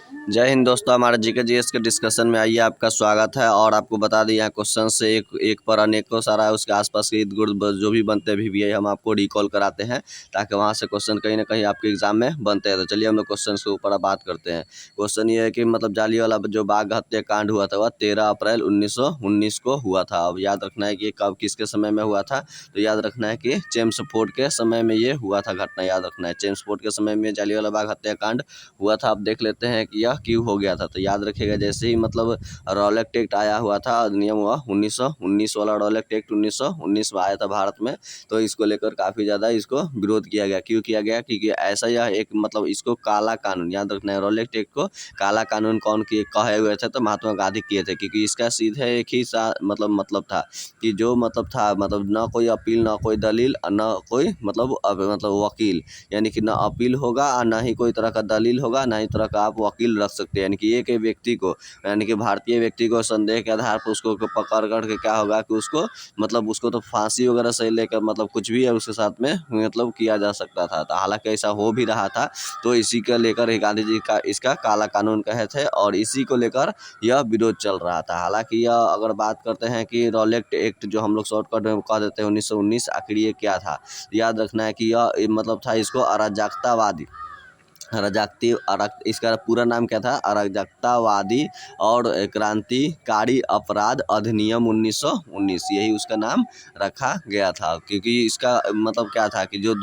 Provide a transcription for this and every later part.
जय हिंद दोस्तों, हमारे जीके जीएस के डिस्कशन में आइए आपका स्वागत है। और आपको बता दें यहाँ क्वेश्चन से एक पर अनेकों सारा उसके आसपास के इर्द गिर्द जो भी बनते हैं भी हम आपको रिकॉल कराते हैं ताकि वहाँ से क्वेश्चन कहीं ना कहीं आपके एग्जाम में बनते हैं। तो चलिए हम लोग क्वेश्चन के ऊपर बात करते हैं। क्वेश्चन ये है कि मतलब जालियांवाला जो बाग हत्याकांड हुआ था वह 13 अप्रैल 1919 को हुआ था। अब याद रखना है कि कब किसके समय में हुआ था, तो याद रखना है कि चेम्सफोर्ड के समय में ये हुआ था घटना। याद रखना है चेम्सफोर्ड के समय में जालियांवाला बाग हत्याकांड हुआ था। अब देख लेते हैं कि यह क्यों हो गया था। तो याद रखिएगा जैसे ही मतलब रॉलेक्ट एक्ट आया हुआ था, अधिनियम हुआ 1919 वाला रॉलेक्ट एक्ट 1919 में आया था भारत में। तो इसको लेकर काफ़ी ज़्यादा इसको विरोध किया गया। क्यों किया गया? क्योंकि ऐसा यह एक मतलब इसको काला कानून, याद रखना है रॉलेक्ट एक्ट को काला कानून कौन किए कहे हुए थे, तो महात्मा गांधी किए थे। क्योंकि इसका सीधे एक ही मतलब था कि जो मतलब था मतलब न कोई अपील, न कोई दलील, न कोई मतलब वकील, यानी कि ना अपील होगा और ना ही कोई तरह का दलील होगा, ना ही तरह का आप वकील रख सकते हैं। यानी कि एक व्यक्ति को, यानी कि भारतीय व्यक्ति को संदेह के आधार पर उसको पकड़ करके क्या होगा कि उसको तो फांसी वगैरह से लेकर मतलब कुछ भी है उसके साथ में मतलब किया जा सकता था। तो हालांकि ऐसा हो भी रहा था, तो इसी को लेकर ही गांधी जी का इसका काला कानून कहे थे और इसी को लेकर यह विरोध चल रहा था। हालांकि यह अगर बात करते हैं कि रॉलेक्ट एक्ट जो हम लोग शॉर्टकट में कह देते हैं 1919, आखिर ये क्या था? याद रखना है कि यह मतलब था इसको अराजकतावादी इसका पूरा नाम क्या था? अराजकतावादी और क्रांतिकारी अपराध अधिनियम 1919, यही उसका नाम रखा गया था। क्योंकि इसका मतलब क्या था कि जो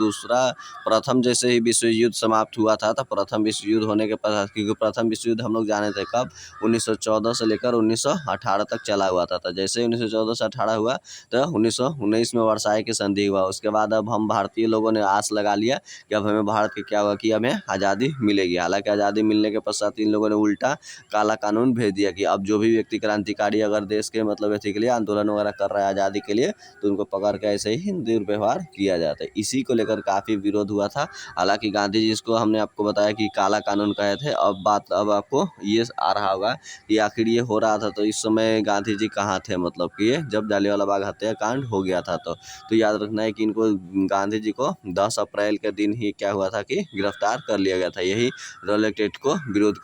प्रथम जैसे ही विश्व युद्ध समाप्त हुआ था, तो प्रथम विश्व युद्ध होने के पश्चात, क्योंकि प्रथम विश्व युद्ध हम लोग जाने थे कब, 1914 से लेकर 1918 तक चला हुआ था। तो जैसे ही 1914 से 18 हुआ तो 1919 में वर्साई की संधि हुआ। उसके बाद अब हम भारतीय लोगों ने आस लगा लिया कि अब हमें भारत के क्या हुआ कि हमें आज़ादी मिलेगी। हालांकि आज़ादी मिलने के पश्चात इन लोगों ने उल्टा काला कानून भेज दिया कि अब जो भी व्यक्ति क्रांतिकारी अगर देश के मतलब इसी के लिए आंदोलन वगैरह कर रहा है आज़ादी के लिए, तो उनको पकड़ के ऐसे ही दुर्व्यवहार किया जाता है। इसी को लेकर काफ़ी विरोध हुआ था। हालांकि गांधी जी इसको हमने आपको बताया कि काला कानून कहे थे। अब आपको ये आ रहा होगा कि आखिर ये हो रहा था तो इस समय गांधी जी कहाँ थे, मतलब कि ये जब जालियांवाला बाग हत्याकांड हो गया था। तो याद रखना है कि इनको गांधी जी को 10 अप्रैल के दिन ही क्या हुआ था कि गिरफ्तार कर लिया गया था। यही रॉलेक्ट एक्ट को विरोध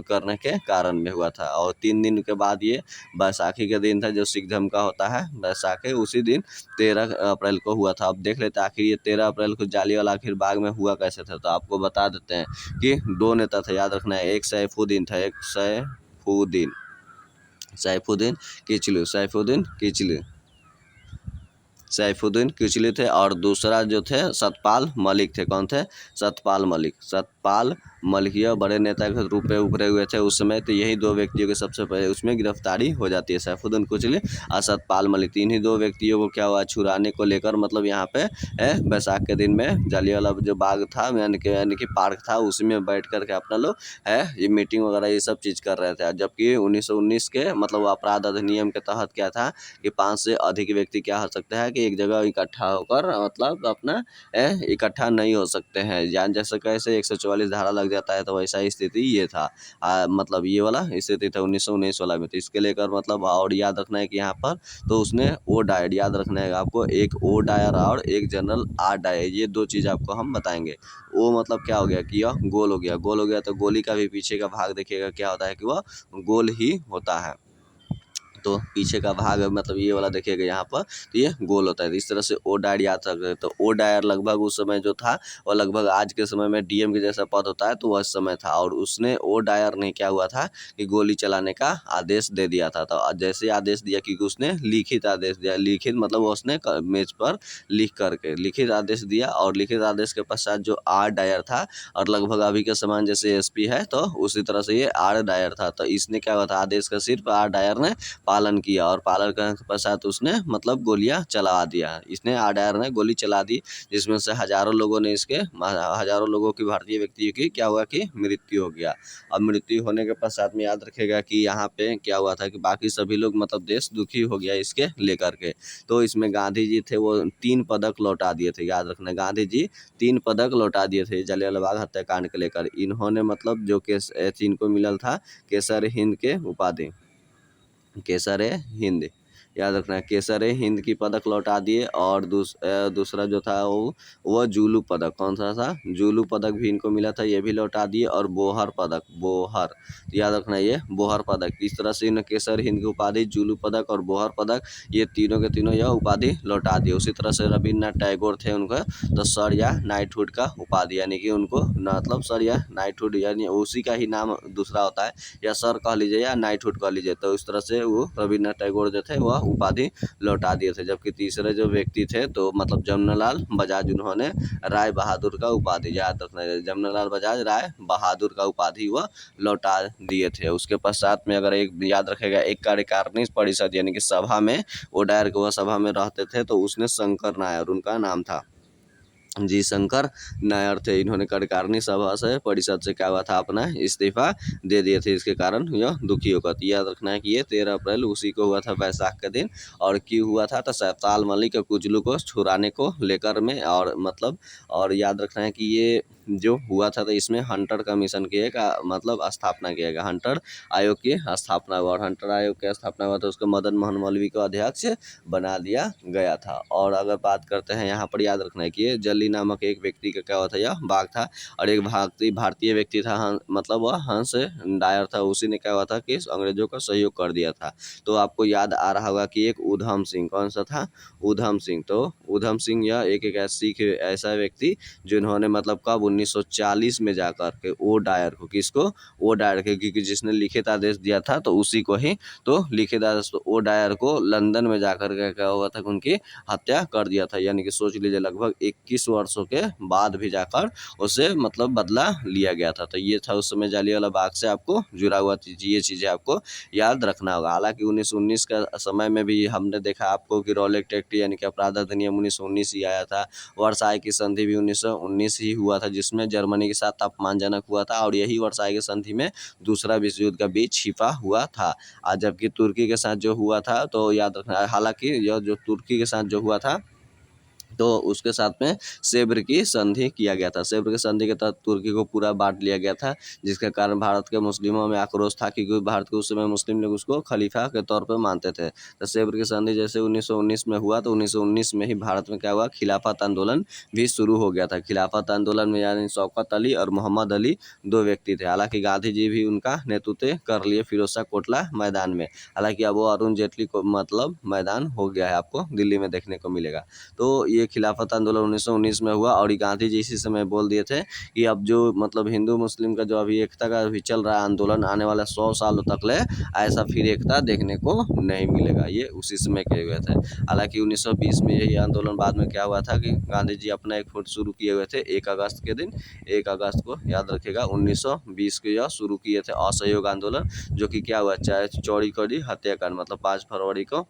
करने के कारण में हुआ था। और 3 दिन के बाद ये बैसाखी के दिन था जो सिख धर्म का होता है बैसाखी, उसी दिन 13 अप्रैल को हुआ था। अब देख लेते हैं आखिर ये 13 अप्रैल को जालियांवाला आखिर बाग में हुआ कैसे था। तो आपको बता देते हैं कि 2 नेता थे, याद रखना है। एक सैफुद्दीन था, एक सैफुद्दीन किचलू थे और दूसरा जो थे सतपाल मलिक थे। कौन थे? सतपाल मलिक यह बड़े नेता के रूप में उभरे हुए थे उस समय। तो यही 2 व्यक्तियों के सबसे पहले उसमें गिरफ्तारी हो जाती है, सैफुद्दीन किचलू और सतपाल मलिक। इन्हीं 2 व्यक्तियों को क्या हुआ, छुड़ाने को लेकर मतलब यहाँ पे बैसाख के दिन में जालियांवाला जो बाग था यानी कि पार्क था, उसी में बैठ कर के अपना लोग ये मीटिंग वगैरह ये सब चीज़ कर रहे थे। जबकि 1919 के मतलब अपराध अधिनियम के तहत क्या था कि 5 से अधिक व्यक्ति क्या हो सकता है कि एक जगह इकट्ठा होकर मतलब अपना इकट्ठा नहीं हो सकते हैं। जान जैसे कैसे 144 धारा लग जाता है, तो वैसा स्थिति ये था। मतलब ये वाला स्थिति था 1919 वाला में। तो इसके लेकर मतलब और याद रखना है कि यहाँ पर तो उसने ओ डायर, याद रखना है आपको, एक ओ डायर और एक जनरल आर डायर, ये 2 चीज़ आपको हम बताएंगे। वो मतलब क्या हो गया कि यह गोल हो गया। तो गोली का भी पीछे का भाग देखिएगा क्या होता है कि वह गोल ही होता है। तो पीछे का भाग मतलब ये वाला देखिएगा यहाँ पर, तो ये गोल होता है। तो इस तरह से ओ डायर याद रख रहे। तो ओ डायर लगभग उस समय जो था वो लगभग आज के समय में डीएम के जैसा पद होता है, तो वह समय था। और उसने ओ डायर ने क्या हुआ था कि गोली चलाने का आदेश दे दिया था। तो जैसे आदेश दिया क्योंकि उसने लिखित आदेश दिया, लिखित मतलब उसने मेज पर लिख करके लिखित आदेश दिया। और लिखित आदेश के पश्चात जो आर डायर था, और लगभग अभी के समान जैसे एसपी है तो उसी तरह से ये आर डायर था। तो इसने क्या हुआ था, आदेश का सिर्फ आर डायर ने पालन किया और पालन करने के पश्चात उसने मतलब गोलियां चला दिया। इसने आडायर ने गोली चला दी, जिसमें से हजारों लोगों की भारतीय व्यक्तियों की क्या हुआ कि मृत्यु हो गया। अब मृत्यु होने के पश्चात में याद रखेगा कि यहाँ पे क्या हुआ था कि बाकी सभी लोग मतलब देश दुखी हो गया इसके लेकर के। तो इसमें गांधी जी थे वो 3 पदक लौटा दिए थे। याद रखना, गांधी जी 3 पदक लौटा दिए थे जालियांवाला बाग हत्याकांड के लेकर। इन्होंने मतलब जो केस इनको मिलल था केसर हिंद के उपाधि, केसर हिंद, याद रखना है। केसर हिंद की पदक लौटा दिए और दूसरा जो था वो जुलू पदक, कौन सा था, जुलू पदक भी इनको मिला था, ये भी लौटा दिए। और बोहर पदक, बोहर, तो याद रखना ये बोहर पदक। इस तरह से इन्हें केसर हिंद की उपाधि, जुलू पदक और बोहर पदक, ये तीनों के तीनों यह उपाधि लौटा दिए। उसी तरह से रविन्द्रनाथ टैगोर थे, उनका तो सर या नाइटहुड का उपाधि, यानी कि उनको मतलब सर या नाइटहुड, यानी उसी का ही नाम दूसरा होता है, या सर कह लीजिए या नाइटहुड कह लीजिए। तो इस तरह से वो रविन्द्रनाथ टैगोर जो थे वह उपाधि लौटा दिए थे। जबकि तीसरे जो व्यक्ति थे तो मतलब जमनालाल बजाज, उन्होंने राय बहादुर का उपाधि, याद रखना है, जमनालाल बजाज राय बहादुर का उपाधि वह लौटा दिए थे। उसके पश्चात में अगर एक याद रखेगा, एक कार्यकारिणी परिषद यानी कि सभा में वो डायर के वह सभा में रहते थे, तो उसने शंकर नायर उनका नाम था, जी शंकर नायर थे। इन्होंने कार्यकारिणी सभा से, परिषद से क्या हुआ था, अपना इस्तीफा दे दिए थे। इसके कारण यह दुखी होकर, याद रखना है कि ये 13 अप्रैल उसी को हुआ था, वैशाख के दिन। और क्यों हुआ था, तो सैफताल मलिक और कुजलू को छुड़ाने को लेकर में, और मतलब और याद रखना है कि ये जो हुआ था तो इसमें हंटर कमीशन की एक मतलब स्थापना किया गया, हंटर आयोग की स्थापना हुआ। और हंटर आयोग की स्थापना हुआ तो उसको मदन मोहन मौलवी को अध्यक्ष बना दिया गया था। और अगर बात करते हैं यहाँ पर, याद रखना है कि ये जल्ली नामक एक व्यक्ति का क्या हुआ था, यह बाघ था। और एक भारतीय व्यक्ति था, मतलब वह हंस डायर था, उसी ने क्या हुआ था कि अंग्रेजों का सहयोग कर दिया था। तो आपको याद आ रहा होगा कि एक उधम सिंह, कौन सा था, उधम सिंह। तो उधम सिंह यह एक ऐसा व्यक्ति जिन्होंने मतलब कब 1940 में जाकर के ओ डायर को, किसको, ओ डायर के, क्योंकि जिसने लिखित आदेश दिया था तो उसी को ही तो लिखित आदेश, तो ओ डायर को लंदन में जाकर के क्या हुआ था, उनकी हत्या कर दिया था। यानी कि सोच लीजिए लगभग 21 वर्षों के बाद भी जाकर उसे मतलब बदला लिया गया था। तो ये था उस समय जालियांवाला बाग से आपको जुड़ा हुआ चीज, ये चीज़ें आपको याद रखना होगा। हालांकि 1919 का समय में भी हमने देखा आपको कि रॉलेट एक्ट यानी कि अपराध अधिनियम 1919 ही आया था। वर्साई की संधि भी 1919 ही हुआ था, जिसमें जर्मनी के साथ अपमानजनक हुआ था। और यही वर्साई की संधि में दूसरा विश्व युद्ध का बीच छिपा हुआ था। आज जबकि तुर्की के साथ जो हुआ था, तो याद रखना, हालांकि यह जो तुर्की के साथ जो हुआ था तो उसके साथ में सेब्र की संधि किया गया था। सेब्र की संधि के तहत तुर्की को पूरा बांट लिया गया था, जिसके कारण भारत के मुस्लिमों में आक्रोश था, क्योंकि भारत के उस समय मुस्लिम लोग उसको खलीफा के तौर पर मानते थे। तो सेब्र की संधि जैसे 1919 में हुआ, तो 1919 में ही भारत में क्या हुआ, खिलाफत आंदोलन भी शुरू हो गया था। खिलाफत आंदोलन में यानी शौकत अली और मोहम्मद अली दो व्यक्ति थे। हालांकि गांधी जी भी उनका नेतृत्व कर लिए फिरोज शाह कोटला मैदान में। हालांकि अब वो अरुण जेटली को मतलब मैदान हो गया है, आपको दिल्ली में देखने को मिलेगा। तो ये खिलाफत आंदोलन 1919 में हुआ। और गांधी जी इसी समय बोल दिए थे कि अब जो मतलब हिंदू मुस्लिम का जो अभी एकता का अभी चल रहा है आंदोलन, आने वाला 100 सालों तक ले ऐसा फिर एकता देखने को नहीं मिलेगा। ये उसी समय किए हुए थे। हालांकि 1920 में यही आंदोलन, बाद में क्या हुआ था कि गांधी जी अपना एक फुट शुरू किए हुए थे 1 अगस्त के दिन, 1 अगस्त को याद रखेगा 1920 को यह शुरू किए थे असहयोग आंदोलन, जो कि क्या हुआ, चाहे चौड़ी कौड़ी हत्याकांड, मतलब 5 फरवरी को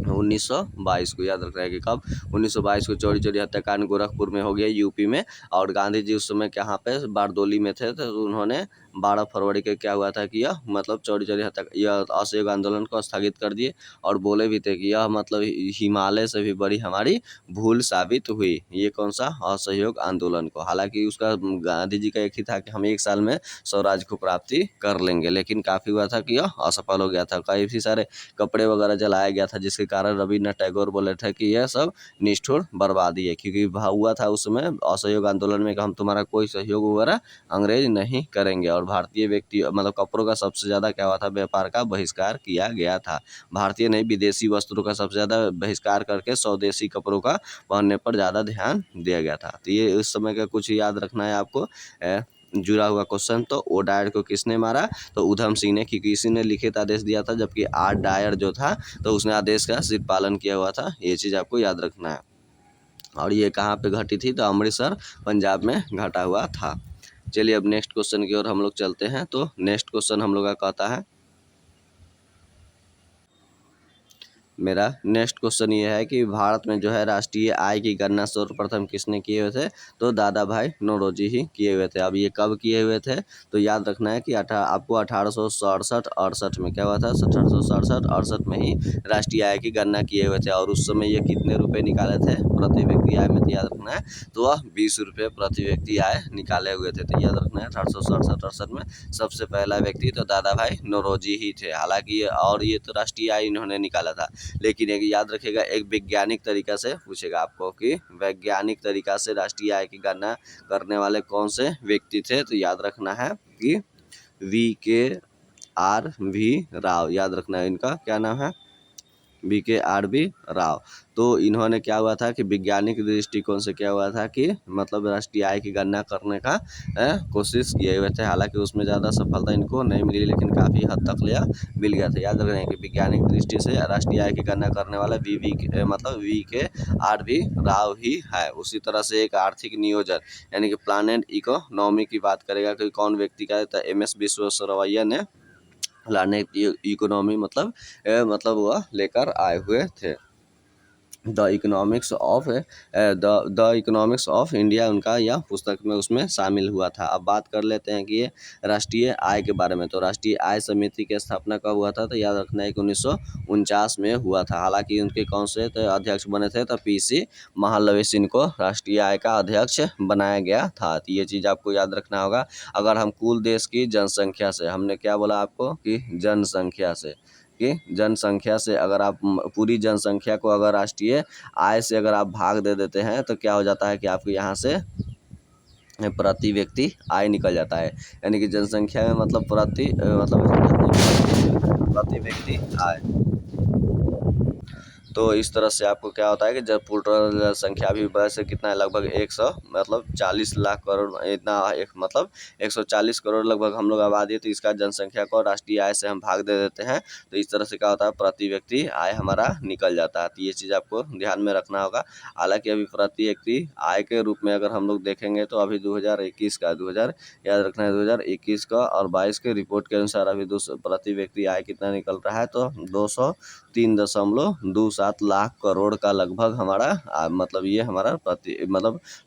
1922 को, याद रख रहा है कि कब, 1922 को चौरी चौरी हत्याकांड गोरखपुर में हो गया, यूपी में। और गांधी जी उस समय कहाँ पे, बारदोली में थे। तो उन्होंने 12 फरवरी के क्या हुआ था कि यह मतलब चौरी चौरी हत्या, यह असहयोग आंदोलन को स्थगित कर दिए। और बोले भी थे कि यह मतलब हिमालय से भी बड़ी हमारी भूल साबित हुई, ये कौन सा, असहयोग आंदोलन को। हालांकि उसका गांधी जी का एक ही था कि हम 1 साल में स्वराज को प्राप्ति कर लेंगे, लेकिन काफ़ी हुआ था कि यह असफल हो गया था। काफ़ी सारे कपड़े वगैरह जलाया गया था, जिसके कारण रविन्द्रनाथ टैगोर बोले थे कि यह सब निष्ठुर बर्बादी है, क्योंकि हुआ था उस समय असहयोग आंदोलन में कि हम तुम्हारा कोई सहयोग वगैरह अंग्रेज नहीं करेंगे। और भारतीय व्यक्ति मतलब कपड़ों का सबसे ज़्यादा क्या हुआ था, व्यापार का बहिष्कार किया गया था। भारतीय नहीं, विदेशी वस्त्रों का सबसे ज़्यादा बहिष्कार करके स्वदेशी कपड़ों का पहनने पर ज़्यादा ध्यान दिया गया था। तो ये उस समय का कुछ याद रखना है आपको जुड़ा हुआ क्वेश्चन। तो ओ डायर को किसने मारा, तो उधम सिंह ने, क्योंकि इसी ने लिखित आदेश दिया था, जबकि आर डायर जो था तो उसने आदेश का सिर्फ पालन किया हुआ था। ये चीज़ आपको याद रखना है। और ये कहाँ पे घटी थी, तो अमृतसर पंजाब में घटा हुआ था। चलिए अब नेक्स्ट क्वेश्चन की ओर हम लोग चलते हैं। तो नेक्स्ट क्वेश्चन हम लोग का कहता है, मेरा नेक्स्ट क्वेश्चन ये है कि भारत में जो है राष्ट्रीय आय की गणना सर्वप्रथम किसने किए हुए थे, तो दादा भाई नौरोजी ही किए हुए थे। अब ये कब किए हुए थे, तो याद रखना है कि आपको 1867-68 में क्या हुआ था, 1867-68 में ही राष्ट्रीय आय की गणना किए हुए थे। और उस समय ये कितने रुपये निकाले थे प्रति व्यक्ति आय में, तो याद रखना है तो वह 20 रुपये प्रति व्यक्ति आय निकाले हुए थे। तो याद रखना है 1867-68 में सबसे पहला व्यक्ति तो दादा भाई नौरोजी ही थे। हालांकि और ये तो राष्ट्रीय आय इन्होंने निकाला था। लेकिन एक याद रखिएगा, एक वैज्ञानिक तरीका से पूछेगा आपको कि वैज्ञानिक तरीका से राष्ट्रीय आय की गणना करने वाले कौन से व्यक्ति थे। तो याद रखना है कि VKRV राव, याद रखना है इनका क्या नाम है, VKRV राव। तो इन्होंने क्या हुआ था कि वैज्ञानिक दृष्टिकोण से क्या हुआ था कि मतलब राष्ट्रीय आय की गणना करने का कोशिश किए हुए थे। हालांकि उसमें ज़्यादा सफलता इनको नहीं मिली, लेकिन काफ़ी हद तक यह मिल गया था। याद रखें कि वैज्ञानिक दृष्टि से राष्ट्रीय आय की गणना करने वाला मतलब VKRV राव ही है। उसी तरह से एक आर्थिक नियोजन यानी कि प्लान एंड इकोनॉमी की बात करेगा कि कौन व्यक्ति का, तो MS विश्वेश्वरैया ने प्लान इकोनॉमी मतलब वह लेकर आए हुए थे। द इकोनॉमिक्स ऑफ इंडिया उनका यह पुस्तक में उसमें शामिल हुआ था। अब बात कर लेते हैं कि ये राष्ट्रीय आय के बारे में। तो राष्ट्रीय आय समिति की स्थापना कब हुआ था, तो याद रखना है कि 1949 में हुआ था। हालांकि उनके कौन से तो अध्यक्ष बने थे, तो PC महालवेश इनको राष्ट्रीय आय का अध्यक्ष बनाया गया था। तो ये चीज़ आपको याद रखना होगा। अगर हम कुल देश की जनसंख्या से, हमने क्या बोला आपको कि जनसंख्या से अगर आप पूरी जनसंख्या को अगर राष्ट्रीय आय से अगर आप भाग दे देते हैं, तो क्या हो जाता है कि आपको यहाँ से प्रति व्यक्ति आय निकल जाता है। यानी कि जनसंख्या में मतलब प्रति व्यक्ति आय। तो इस तरह से आपको क्या होता है कि जब टोटल संख्या भी वैसे कितना है, लगभग 140 लाख करोड़ इतना, एक मतलब 140 करोड़ लगभग हम लोग आबादी है। तो इसका जनसंख्या को राष्ट्रीय आय से हम भाग दे देते हैं, तो इस तरह से क्या होता है, प्रति व्यक्ति आय हमारा निकल जाता है। तो ये चीज़ आपको ध्यान में रखना होगा। हालांकि अभी प्रति व्यक्ति आय के रूप में अगर हम लोग देखेंगे तो अभी 2021 का याद रखना है 2021 का और 22 के रिपोर्ट के अनुसार अभी प्रति व्यक्ति आय कितना निकल रहा है, तो 203.27 लाख करोड़ का लगभग हमारा मतलब ये हमारा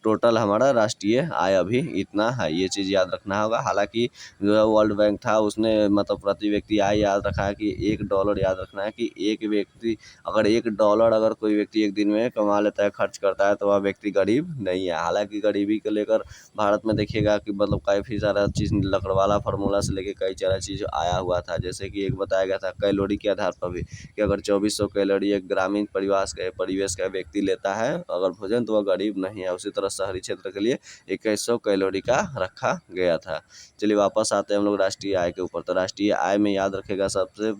टोटल हमारा राष्ट्रीय आय अभी इतना है। ये चीज़ याद रखना होगा। हालांकि जो वर्ल्ड बैंक था उसने मतलब प्रति व्यक्ति आय याद रखा है कि $1, याद रखना है कि एक व्यक्ति अगर $1 अगर कोई व्यक्ति एक दिन में कमा लेता है, खर्च करता है, तो वह व्यक्ति गरीब नहीं है। हालांकि गरीबी को लेकर भारत में देखिएगा कि मतलब काफ़ी सारा चीज़ लकड़वाला फार्मूला से लेके कई सारा चीज़ आया हुआ था। जैसे कि एक बताया गया था कैलोरी के आधार पर भी कि अगर 2400 कैलोरी एक ग्रामीण परिवेश का व्यक्ति लेता है अगर भोजन, तो वह गरीब नहीं है। उसी तरह शहरी क्षेत्र के लिए 2100 कैलोरी का रखा गया था। चलिए वापस आते हैं हम लोग राष्ट्रीय आय के ऊपर। तो राष्ट्रीय आय में याद रखेगा सबसे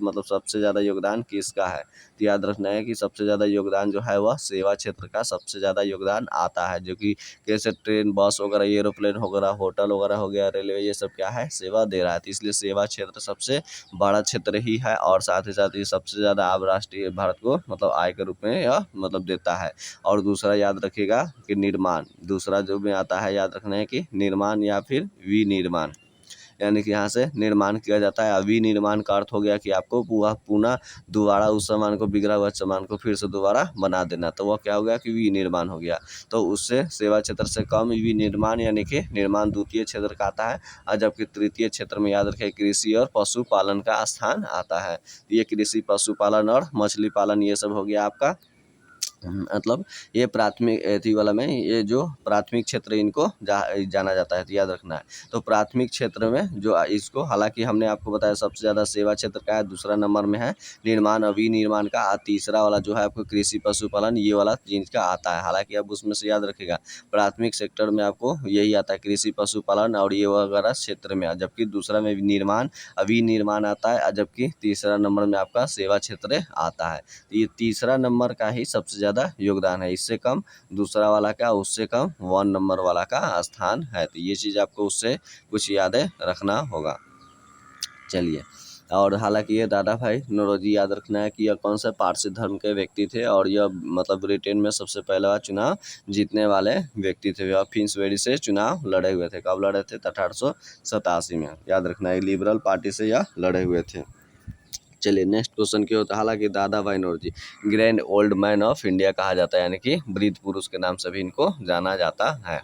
ज़्यादा योगदान किसका है, तो याद रखना है कि सबसे ज़्यादा योगदान जो है वह सेवा क्षेत्र का सबसे ज़्यादा योगदान आता है। जो कि जैसे ट्रेन, बस वगैरह, एरोप्लेन वगैरह, होटल वगैरह हो गया, रेलवे, ये सब क्या है, सेवा दे रहा है। तो इसलिए सेवा क्षेत्र सबसे बड़ा क्षेत्र ही है और साथ ही साथ ये सबसे ज़्यादा अब राष्ट्रीय भारत को मतलब आय के रूप में यह मतलब देता है। और दूसरा याद रखिएगा कि निर्माण, दूसरा जो में आता है याद रखना है कि निर्माण या फिर विनिर्माण, यानी कि यहाँ से निर्माण किया जाता है। विनिर्माण का अर्थ हो गया कि आपको पुनः दोबारा उस सामान को, बिगड़ा हुआ सामान को फिर से दोबारा बना देना, तो वह क्या हो गया कि विनिर्माण हो गया। तो उससे सेवा क्षेत्र से कम विनिर्माण यानी कि निर्माण द्वितीय क्षेत्र का आता है। और जबकि तृतीय क्षेत्र में याद रखें कृषि और पशुपालन का स्थान आता है। ये कृषि, पशुपालन और मछली पालन ये सब हो गया आपका मतलब ये प्राथमिक एथी वाला में, ये जो प्राथमिक क्षेत्र इनको जाना जाता है। तो याद रखना है। तो प्राथमिक क्षेत्र में जो इसको, हालांकि हमने आपको बताया सबसे ज़्यादा सेवा क्षेत्र का है, दूसरा नंबर में है निर्माण और विनिर्माण का, तीसरा वाला जो है आपको कृषि पशुपालन ये वाला चीज़ का आता है। हालांकि अब उसमें से याद रखेगा प्राथमिक सेक्टर में आपको यही आता है, कृषि पशुपालन और ये वगैरह क्षेत्र में, जबकि दूसरा में निर्माण विनिर्माण आता है, जबकि तीसरा नंबर में आपका सेवा क्षेत्र आता है। तो ये तीसरा नंबर का ही सबसे ज़्यादा योगदान है। इससे कम दूसरा वाला का, उससे कम 1 नंबर वाला का स्थान है। तो ये चीज़ आपको उससे कुछ यादें रखना होगा। चलिए, और हालांकि ये दादा भाई नौरोजी याद रखना है कि यह कौन से पारसी धर्म के व्यक्ति थे और यह मतलब ब्रिटेन में सबसे पहला चुनाव जीतने वाले व्यक्ति थे। यह फिन्सबेरी से चुनाव लड़े हुए थे। कब लड़े थे, 1887 में। याद रखना है लिबरल पार्टी से यह लड़े हुए थे। चलिए नेक्स्ट क्वेश्चन क्या होता है। हालांकि Dadabhai Naoroji grand old man of India कहा जाता है, यानी कि वृद्ध पुरुष के नाम से भी इनको जाना जाता है।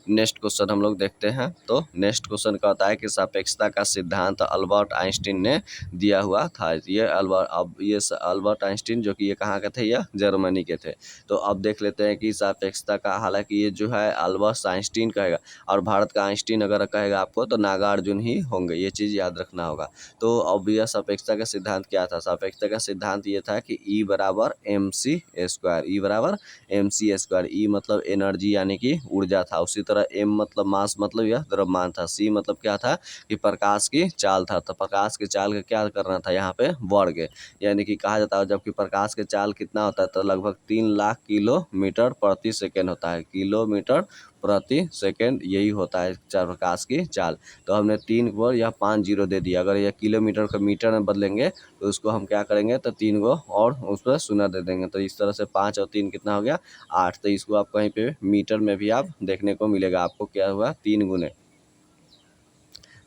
नेक्स्ट क्वेश्चन हम लोग देखते हैं। तो नेक्स्ट क्वेश्चन कहता है कि सापेक्षता का सिद्धांत अल्बर्ट आइंस्टीन ने दिया हुआ था। ये अल्बर्ट आइंस्टीन जो कि ये कहाँ के थे, यह जर्मनी के थे। तो अब देख लेते हैं कि सापेक्षता का, हालांकि ये जो है अल्बर्ट आइंस्टीन कहेगा और भारत का आइंस्टीन अगर कहेगा आपको तो नागार्जुन ही होंगे, ये चीज़ याद रखना होगा। तो अब यह सापेक्षता का सिद्धांत क्या था? सापेक्षता का सिद्धांत ये था कि E बराबर एम सी स्क्वायर, ई बराबर एम सी स्क्वायर। ई मतलब एनर्जी यानी कि ऊर्जा था, उसी तरह एम मतलब मास मतलब यह द्रव्यमान था, सी मतलब क्या था कि प्रकाश की चाल था। तो प्रकाश की चाल का क्या करना था यहाँ पे, वर्ग, यानी कि कहा जाता है जबकि प्रकाश की चाल कितना होता है तो लगभग 3 लाख किलोमीटर प्रति सेकेंड होता है, किलोमीटर प्रति सेकेंड यही होता है प्रकाश की चाल। तो हमने 3 को या 5 जीरो दे दिया, अगर यह किलोमीटर को मीटर में बदलेंगे तो उसको हम क्या करेंगे तो 3 को और उस पर शून्य दे देंगे। तो इस तरह से 5 और 3 कितना हो गया, 8। तो इसको आप कहीं पे मीटर में भी आप देखने को मिलेगा, आपको क्या हुआ 3 ×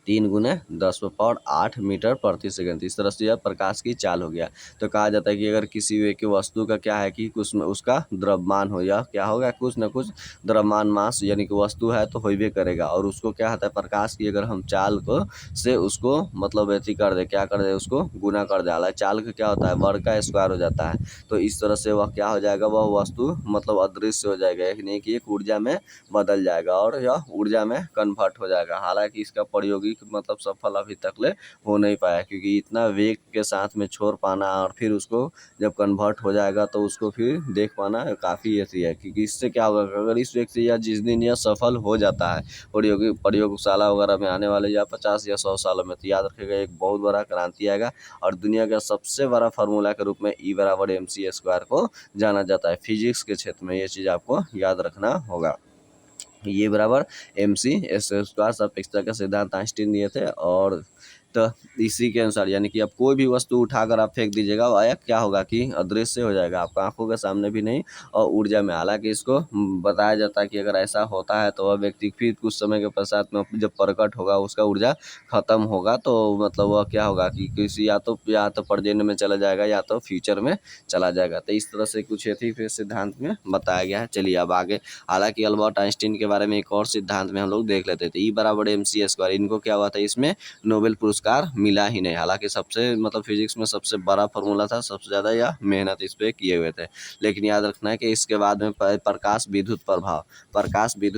10⁸ मीटर प्रति सेकंड। इस तरह से यह प्रकाश की चाल हो गया। तो कहा जाता है कि अगर किसी एक वस्तु का क्या है कि कुछ उसका द्रव्यमान हो या क्या होगा, कुछ न कुछ द्रव्यमान मास यानी कि वस्तु है तो होइबे करेगा, और उसको क्या होता है प्रकाश की अगर हम चाल को से उसको मतलब ऐसी कर दे, क्या कर दे, उसको गुना कर दे, हालांकि चाल का क्या होता है वर्ग का स्क्वायर हो जाता है। तो इस तरह से वह क्या हो जाएगा, वह वस्तु मतलब अदृश्य हो जाएगा, यानी कि एक ऊर्जा में बदल जाएगा और यह ऊर्जा में कन्वर्ट हो जाएगा। हालांकि इसका प्रायोगिक मतलब सफल अभी तक ले हो नहीं पाया, क्योंकि इतना वेग के साथ में छोड़ पाना और फिर उसको जब कन्वर्ट हो जाएगा तो उसको फिर देख पाना काफ़ी ऐसी है। क्योंकि इससे क्या होगा, अगर इस व्यक्ति या जिस दिन यह सफल हो जाता है प्रयोगशाला वगैरह में आने वाले या 50 या 100 सालों में, तो याद रखेगा एक बहुत बड़ा क्रांति आएगा और दुनिया का सबसे बड़ा फार्मूला के रूप में E बराबर एम सी स्क्वायर को जाना जाता है फिजिक्स के क्षेत्र में। ये चीज़ आपको याद रखना होगा। ये बराबर एम सी स्क्वायर सापेक्षता का सिद्धांत आइंस्टीन दिए थे। और तो इसी के अनुसार यानी कि अब कोई भी वस्तु उठाकर आप फेंक दीजिएगा, वह क्या होगा कि अदृश्य हो जाएगा, आपका आंखों के सामने भी नहीं और ऊर्जा में। हालांकि इसको बताया जाता है कि अगर ऐसा होता है तो वह व्यक्ति फिर कुछ समय के पश्चात में जब प्रकट होगा उसका ऊर्जा खत्म होगा, तो मतलब वह क्या होगा कि किसी या तो प्रेजेंट में चला जाएगा या तो फ्यूचर में चला जाएगा। तो इस तरह से कुछ यथी फिर सिद्धांत में बताया गया है। चलिए अब आगे, हालांकि अल्बर्ट आइंस्टीन के बारे में एक और सिद्धांत में हम लोग देख लेते थे। ई बराबर एम सी स्क्वायर, इनको क्या हुआ था, इसमें नोबेल पुरस्कार मिला ही नहीं। हालांकि सबसे मतलब फिजिक्स में सबसे बड़ा फार्मूला था, सबसे ज़्यादा यह मेहनत इस पर किए हुए थे। लेकिन याद रखना है कि इसके बाद में प्रकाश विद्युत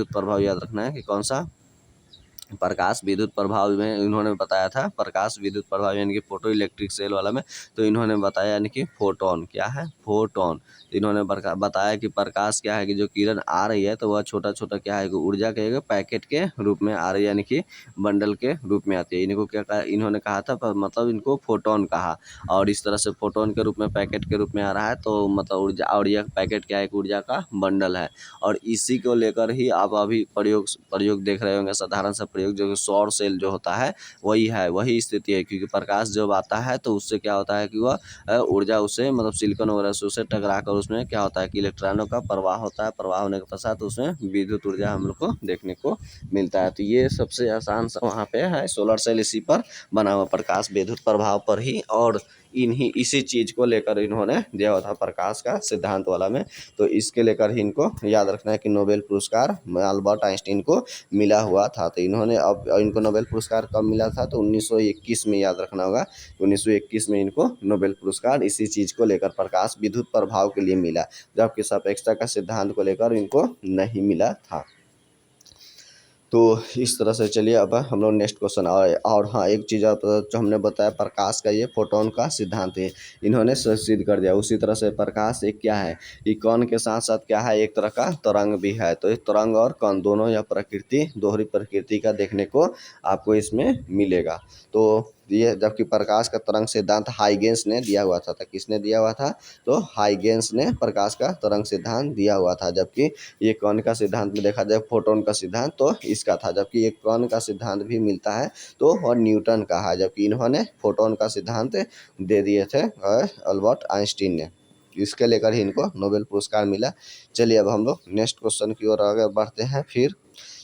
प्रभाव याद रखना है कि कौन सा, प्रकाश विद्युत प्रभाव में इन्होंने बताया था, प्रकाश विद्युत प्रभाव यानी कि फोटो इलेक्ट्रिक सेल वाला में, तो इन्होंने बताया यानी कि फोटोन, क्या है फोटोन। तो इन्होंने बताया कि प्रकाश क्या है कि जो किरण आ रही है तो वह छोटा छोटा क्या है कि ऊर्जा के पैकेट के रूप में आ रही है, यानी कि बंडल के रूप में आती है। इनको क्या कहा, इन्होंने कहा था मतलब इनको फोटोन कहा। और इस तरह से फोटोन के रूप में पैकेट के रूप में आ रहा है, तो मतलब ऊर्जा, और यह पैकेट क्या है, एक ऊर्जा का बंडल है। और इसी को लेकर ही आप अभी प्रयोग देख रहे होंगे, साधारण सा प्रयोग जो सौर सेल जो होता है वही स्थिति है। क्योंकि प्रकाश जब आता है तो उससे क्या होता है कि वह ऊर्जा उससे मतलब सिलिकॉन वगैरह से उससे टकरा कर उसमें क्या होता है कि इलेक्ट्रॉनों का प्रवाह होता है, प्रवाह होने के पश्चात उसमें विद्युत ऊर्जा हम लोग को देखने को मिलता है। तो ये सबसे आसान सा वहाँ पे है, सोलर सेल इसी पर बना हुआ, प्रकाश विद्युत प्रभाव पर ही। और इसी चीज़ को लेकर इन्होंने दिया हुआ था प्रकाश का सिद्धांत वाला में। तो इसके लेकर ही इनको याद रखना है कि नोबेल पुरस्कार अल्बर्ट आइंस्टीन को मिला हुआ था। तो इन्होंने अब इनको नोबेल पुरस्कार कब मिला था तो 1921 में, याद रखना होगा 1921 में इनको नोबेल पुरस्कार इसी चीज़ को लेकर प्रकाश विद्युत प्रभाव के लिए मिला, जबकि सापेक्षता का सिद्धांत को लेकर इनको नहीं मिला था। तो इस तरह से चलिए अब हम लोग नेक्स्ट क्वेश्चन और हाँ एक चीज़ आप जो हमने बताया प्रकाश का ये फोटोन का सिद्धांत है, इन्होंने सिद्ध कर दिया। उसी तरह से प्रकाश एक क्या है, ये कण के साथ साथ क्या है, एक तरह का तरंग भी है। तो इस तरंग और कण दोनों यह प्रकृति दोहरी प्रकृति का देखने को आपको इसमें मिलेगा। तो ये जबकि प्रकाश का तरंग सिद्धांत हाइगेंस ने दिया हुआ था, किसने दिया हुआ था तो हाइगेंस ने प्रकाश का तरंग सिद्धांत दिया हुआ था। जबकि ये कण का सिद्धांत में देखा जाए फोटोन का सिद्धांत तो इसका था। जबकि एक कण का सिद्धांत भी मिलता है तो और न्यूटन का है, जबकि इन्होंने फोटोन का सिद्धांत दे दिए थे अल्बर्ट आइंस्टीन ने। इसके लेकर ही इनको नोबेल पुरस्कार मिला। चलिए अब हम लोग नेक्स्ट क्वेश्चन की ओर आगे बढ़ते हैं फिर।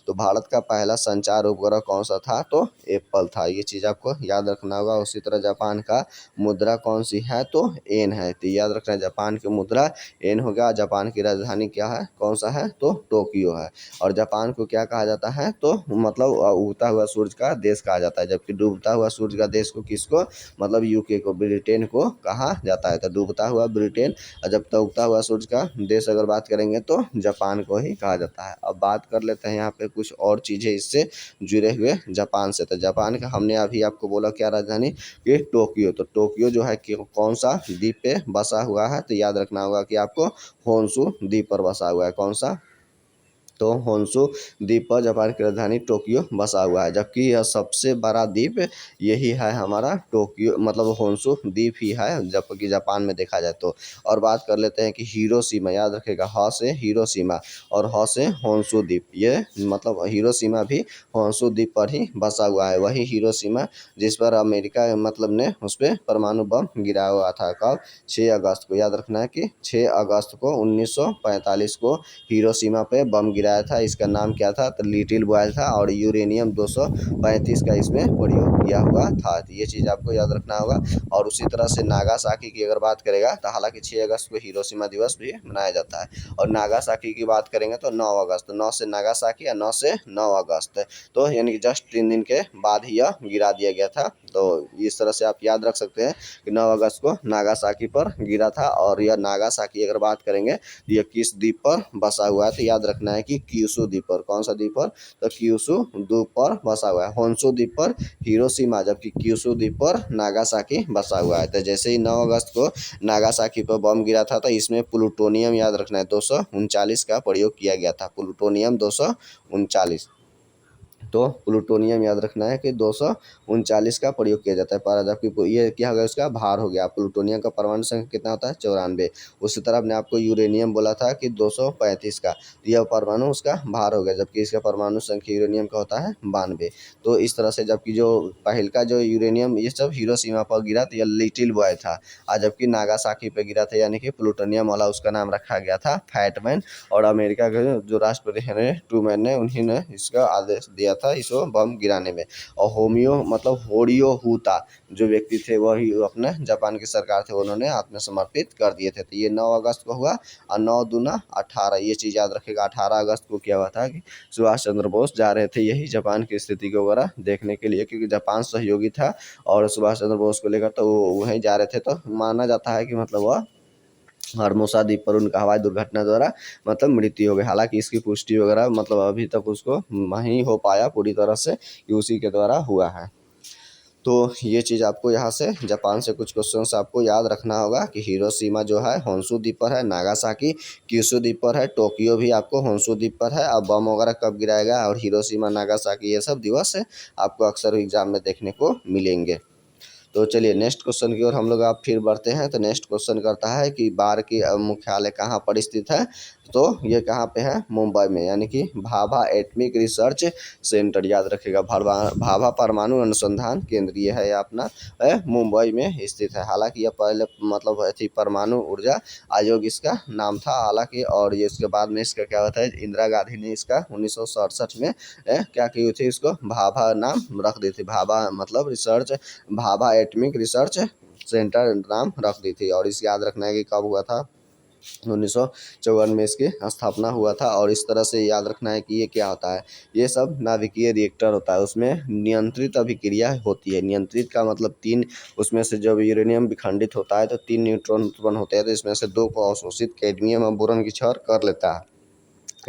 तो भारत का पहला संचार उपग्रह कौन सा था, तो एप्पल था। ये चीज़ आपको याद रखना होगा। उसी तरह जापान का मुद्रा कौन सी है, तो एन है। तो याद रखना, जापान की मुद्रा एन हो गया। जापान की राजधानी क्या है, कौन सा है, तो टोक्यो है। और जापान को क्या कहा जाता है, तो मतलब उगता हुआ सूरज का देश कहा जाता है, जबकि डूबता हुआ सूरज का देश को किसको, मतलब यूके को, ब्रिटेन को कहा जाता है। तो डूबता हुआ ब्रिटेन, और जब तक उगता हुआ सूरज का देश अगर बात करेंगे तो जापान को ही कहा जाता है। अब बात कर लेते हैं यहाँ पे कुछ और चीज़ें इससे जुड़े हुए जापान से। तो जापान का हमने अभी आपको बोला क्या राजधानी, कि टोक्यो। तो टोक्यो जो है कि कौन सा द्वीप पे बसा हुआ है, तो याद रखना होगा कि आपको होन्शु द्वीप पर बसा हुआ है। कौन सा, तो होन्शु द्वीप पर जापान की राजधानी टोक्यो बसा हुआ है। जबकि यह सबसे बड़ा द्वीप यही है हमारा टोक्यो, मतलब होन्शु द्वीप ही है, जबकि जापान में देखा जाए तो। और बात कर लेते हैं कि हिरोशिमा, याद रखेगा, ह से हिरोशिमा और ह से होन्शु द्वीप। ये मतलब हिरोशिमा भी होन्शु द्वीप पर ही बसा हुआ है। वही हिरोशिमा जिस पर अमेरिका मतलब ने उस पर परमाणु बम गिराया हुआ था। कब, 6 अगस्त को। याद रखना है कि 6 अगस्त को 1945 को हिरोशिमा पे बम गिराया था। इसका नाम क्या था, तो लिटिल बॉय था, और यूरेनियम 235 का इसमें प्रयोग किया हुआ था। तो ये चीज़ आपको याद रखना होगा। और उसी तरह से नागासाकी की अगर बात करेगा, तो हालांकि 6 अगस्त को हिरोशिमा दिवस भी मनाया जाता है। और नागासाकी की बात करेंगे तो 9 अगस्त, 9 से नागासाकी या 9 से 9 अगस्त, तो यानी कि जस्ट 3 दिन के बाद ही यह गिरा दिया गया था। तो इस तरह से आप याद रख सकते हैं कि 9 अगस्त को नागासाकी पर गिरा था। और यह नागासाकी अगर बात करेंगे ये किस द्वीप पर बसा हुआ है, तो याद रखना है कि क्यूशु द्वीप पर। कौन सा द्वीप पर, तो क्यूशु द्वीप पर बसा हुआ है। होन्शु द्वीप पर हिरोशिमा, जबकि क्यूशु द्वीप पर नागासाकी बसा हुआ है। तो जैसे ही 9 अगस्त को नागासाकी पर बम गिरा था, तो इसमें प्लूटोनियम, याद रखना है, 239 का प्रयोग किया गया था। प्लूटोनियम 239, तो प्लूटोनियम याद रखना है कि 239 का प्रयोग किया जाता है पर, जबकि ये क्या हो गया, उसका भार हो गया। प्लूटोनियम का परमाणु संख्या कितना होता है, 94। उसी तरह हमने आपको यूरेनियम बोला था कि 235 का, यह परमाणु उसका भार हो गया, जबकि इसका परमाणु संख्या यूरेनियम का होता है 92। तो इस तरह से, जबकि जो पहल का जो यूरेनियम ये सब हिरोशिमा पर गिरा तो यह लिटिल बॉय था, और जबकि नागासाकी पर गिरा था यानी कि प्लूटोनियम वाला, उसका नाम रखा गया था फैटमैन। और अमेरिका के जो राष्ट्रपति हैं ट्रूमैन ने, उन्हीं ने इसका आदेश दिया था इसको बम गिराने में। और होमियो मतलब होरियो हुता जो व्यक्ति थे वही अपने जापान की सरकार थे, उन्होंने आत्मसमर्पित कर दिए थे। तो ये 9 अगस्त को हुआ, और 9 दूना 18, ये चीज़ याद रखेगा। 18 अगस्त को क्या हुआ था कि सुभाष चंद्र बोस जा रहे थे यही जापान की स्थिति को वगैरह देखने के लिए, क्योंकि जापान सहयोगी था और सुभाष चंद्र बोस को लेकर, तो वो वहीं जा रहे थे। तो माना जाता है कि मतलब वह हरमोसा द्वीप पर उनका हवाई दुर्घटना द्वारा मतलब मृत्यु हो गई। हालांकि इसकी पुष्टि वगैरह मतलब अभी तक उसको नहीं हो पाया पूरी तरह से कि उसी के द्वारा हुआ है। तो ये चीज़ आपको यहाँ से जापान से कुछ क्वेश्चंस आपको याद रखना होगा कि हिरोशिमा जो है होन्शु द्वीप पर है, नागासाकी क्यूशु द्वीप पर है, टोक्यो भी आपको होन्शु द्वीप पर है। अब बम वगैरह कब गिराएगा, और हिरोशिमा नागासाकी ये सब दिवस आपको अक्सर एग्जाम में देखने को मिलेंगे। तो चलिए नेक्स्ट क्वेश्चन की ओर हम लोग आप फिर बढ़ते हैं। तो नेक्स्ट क्वेश्चन करता है कि बार की मुख्यालय कहाँ पर स्थित है, तो ये कहाँ पे है, मुंबई में, यानी कि भाभा एटमिक रिसर्च सेंटर। याद रखिएगा, भाभा परमाणु अनुसंधान केंद्र ये है अपना मुंबई में स्थित है। हालांकि यह पहले मतलब थी परमाणु ऊर्जा आयोग इसका नाम था हालांकि, और ये इसके बाद में इसका क्या होता है, इंदिरा गांधी ने इसका 1967 में क्या की हुई थी, इसको भाभा नाम रख दी थी। भाभा मतलब research, Bhabha atomic research centre नाम रख दी थी। और इसे याद रखना है कि कब हुआ था, 1954 में इसकी स्थापना हुआ था। और इस तरह से याद रखना है कि ये क्या होता है, ये सब नाभिकीय रिएक्टर होता है, उसमें नियंत्रित अभिक्रिया होती है। नियंत्रित का मतलब 3, उसमें से जब यूरेनियम विखंडित होता है तो 3 न्यूट्रॉन उत्पन्न होते हैं, तो इसमें से 2 को अवशोषित कैडमियम और बोरॉन की क्षय कर लेता है,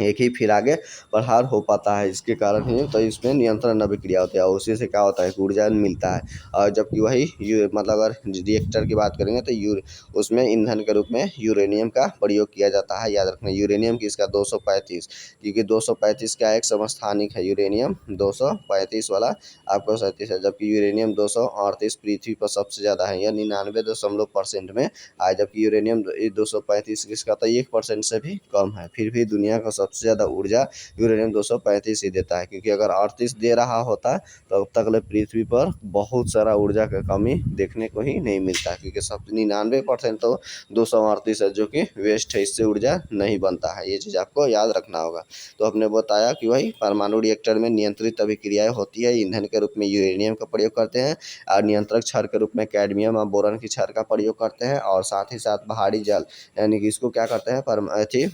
एक ही फिर आगे प्रहार हो पाता है। इसके कारण ही तो इसमें नियंत्रण अभिक्रिया होती है, और उसी से क्या होता है, ऊर्जा मिलता है। और जबकि वही मतलब अगर रिएक्टर की बात करेंगे तो उसमें ईंधन के रूप में यूरेनियम का प्रयोग किया जाता है। याद रखना यूरेनियम की इसका 235, क्योंकि 235 का एक समस्थानिक है, यूरेनियम 235 वाला आपको 37 है, जबकि यूरेनियम 238 पृथ्वी पर सबसे ज़्यादा है, यह 99% में आए, जबकि यूरेनियम 235 किसका था, 1% से भी कम है, फिर भी दुनिया का सबसे ज़्यादा ऊर्जा यूरेनियम 235 ही देता है, क्योंकि अगर 38 दे रहा होता तो अब तक पृथ्वी पर बहुत सारा ऊर्जा का कमी देखने को ही नहीं मिलता, क्योंकि सब 99% तो 238 है जो कि वेस्ट है, इससे ऊर्जा नहीं बनता है। ये चीज़ आपको याद रखना होगा। तो हमने बताया कि भाई परमाणु रिएक्टर में नियंत्रित अभिक्रियाएं होती है, ईंधन के रूप में यूरेनियम का प्रयोग करते हैं और नियंत्रक क्षार के रूप में कैडमियम और बोरॉन की क्षार का प्रयोग करते हैं, और साथ ही साथ भारी जल यानी कि इसको क्या करते हैं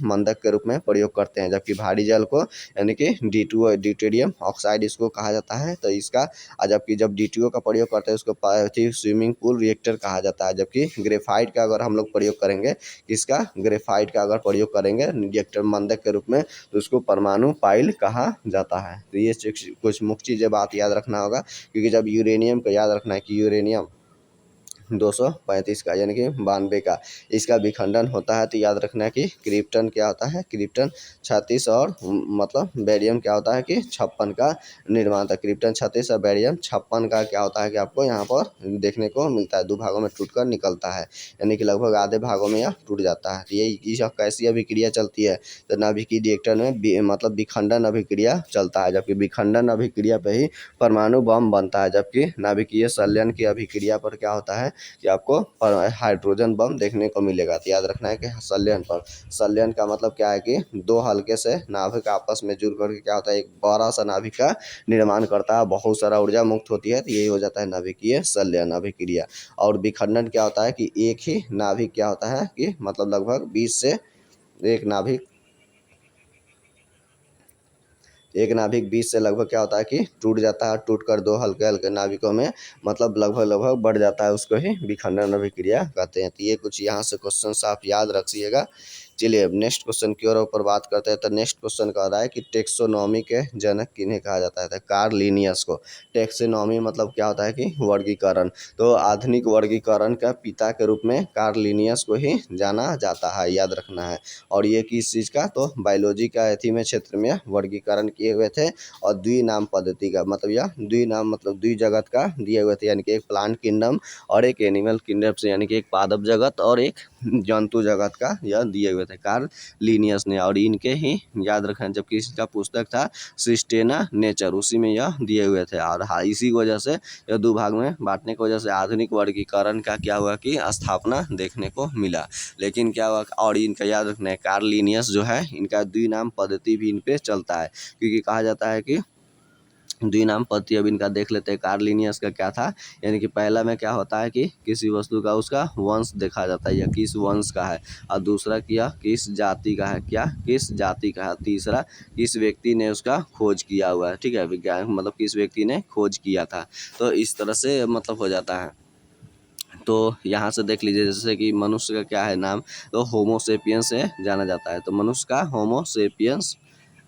मंदक के रूप में प्रयोग करते हैं, जबकि भारी जल को यानी कि ड्यूटेरियम ऑक्साइड इसको कहा जाता है। तो इसका जबकि जब D2O का प्रयोग करते हैं उसको स्विमिंग पूल रिएक्टर कहा जाता है, जबकि ग्रेफाइट का अगर हम लोग प्रयोग करेंगे, इसका ग्रेफाइट का अगर प्रयोग करेंगे रिएक्टर मंदक के रूप में, तो उसको परमाणु पाइल कहा जाता है। तो ये कुछ मुख्य चीज़ें बात याद रखना होगा, क्योंकि जब यूरेनियम को याद रखना है कि यूरेनियम 235 का यानी कि 92 का इसका विखंडन होता है, तो याद रखना है कि क्रिप्टन क्या होता है, क्रिप्टन 36 और मतलब बेरियम क्या होता है कि 56 का निर्माण था। क्रिप्टन 36 और बेरियम 56 का क्या होता है कि आपको यहाँ पर देखने को मिलता है, 2 भागों में टूटकर निकलता है, यानी कि लगभग आधे भागों में यह टूट जाता है। तो ये सब कैसी अभिक्रिया चलती है, तो नाभिकीय रिएक्टर में मतलब विखंडन अभिक्रिया चलता है, जबकि विखंडन अभिक्रिया पे ही परमाणु बम बनता है, जबकि नाभिकीय संलयन की अभिक्रिया पर क्या होता है कि आपको हाइड्रोजन बम देखने को मिलेगा। तो याद रखना है कि संलयन का मतलब क्या है कि 2 हल्के से नाभिक आपस में जुड़ करके क्या होता है, एक बड़ा सा नाभिक का निर्माण करता है, बहुत सारा ऊर्जा मुक्त होती है, तो यही हो जाता है नाभिकीय संलयन अभिक्रिया। और विखंडन क्या होता है कि एक ही नाभिक क्या होता है कि मतलब लगभग 20 से एक नाभिक 20 से लगभग क्या होता है कि टूट जाता है, टूट कर 2 हल्के हल्के नाभिकों में मतलब लगभग बढ़ जाता है, उसको ही विखंडन अभिक्रिया कहते हैं। तो ये कुछ यहाँ से क्वेश्चन आप याद रखिएगा। चलिए अब नेक्स्ट क्वेश्चन की ओर ऊपर बात करते हैं। तो नेक्स्ट क्वेश्चन कह रहा है कि टेक्सोनॉमी के जनक किन्हें कहा जाता है, तो कार्ल लिनियस को। टेक्सोनॉमी मतलब क्या होता है कि वर्गीकरण, तो आधुनिक वर्गीकरण का पिता के रूप में कार्ल लिनियस को ही जाना जाता है, याद रखना है। और ये किस चीज़ का, तो बायोलॉजी का एथी में क्षेत्र में वर्गीकरण किए हुए थे, और द्विनाम पद्धति का मतलब यह द्विनाम मतलब द्विजगत का दिए हुए थे, यानी कि एक प्लांट किंगडम और एक एनिमल किंगडम से, यानी कि एक पादप जगत और एक जंतु जगत का यह दिए हुए थे कार्ल लिनियस ने। और इनके ही याद रखना, जबकि इसका पुस्तक था सिस्टेना नेचर, उसी में यह दिए हुए थे। और हाँ, इसी वजह से यह 2 भाग में बांटने की वजह से आधुनिक वर्गीकरण का क्या हुआ कि स्थापना देखने को मिला। लेकिन क्या हुआ, और इनका याद रखना है कार्ल लिनियस जो है इनका द्विनाम पद्धति भी इन पे चलता है, क्योंकि कहा जाता है कि द्विनाम पद्धति। अब इनका देख लेते हैं कार्ल लिनियस का क्या था, यानी कि पहला में क्या होता है कि किसी वस्तु का उसका वंश देखा जाता है, या किस वंश का है, और दूसरा क्या किस जाति का है, क्या किस जाति का है, तीसरा किस व्यक्ति ने उसका खोज किया हुआ है, ठीक है, विज्ञान मतलब किस व्यक्ति ने खोज किया था। तो इस तरह से मतलब हो जाता है। तो यहाँ से देख लीजिए, जैसे कि मनुष्य का क्या है नाम, तो होमोसेपियंस से जाना जाता है। तो मनुष्य का होमोसेपियंस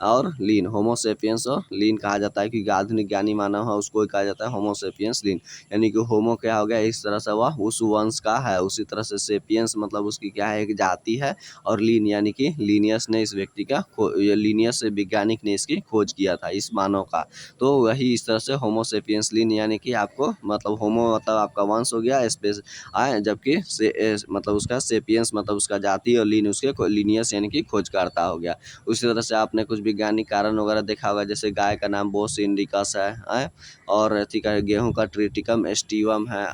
और लीन, होमोसेपियंस और लीन कहा जाता है, क्योंकि आधुनिक ज्ञानी मानव है उसको कहा जाता है होमोसेपियंस लीन, यानी कि होमो क्या हो गया, इस तरह से वह उस वंश का है, उसी तरह से सेपियंस मतलब उसकी क्या है, एक जाति है, और लीन यानी कि लीनियस ने इस व्यक्ति का लीनियस वैज्ञानिक ने इसकी खोज किया था इस मानव का। तो वही इस तरह से होमोसेपियंस लीन, यानी कि आपको मतलब होमो मतलब आपका वंश हो गया स्पेस आए, जबकि मतलब उसका सेपियंस मतलब उसका जाति, और लीन उसके लीनियस यानी कि खोजकर्ता हो गया। उसी तरह से आपने कुछ वैज्ञानिक कारण वगैरह देखा होगा, जैसे गाय का नाम बोस इंडिकस है, और अथी का गेहूं का ट्रिटिकम एस्टिवम है,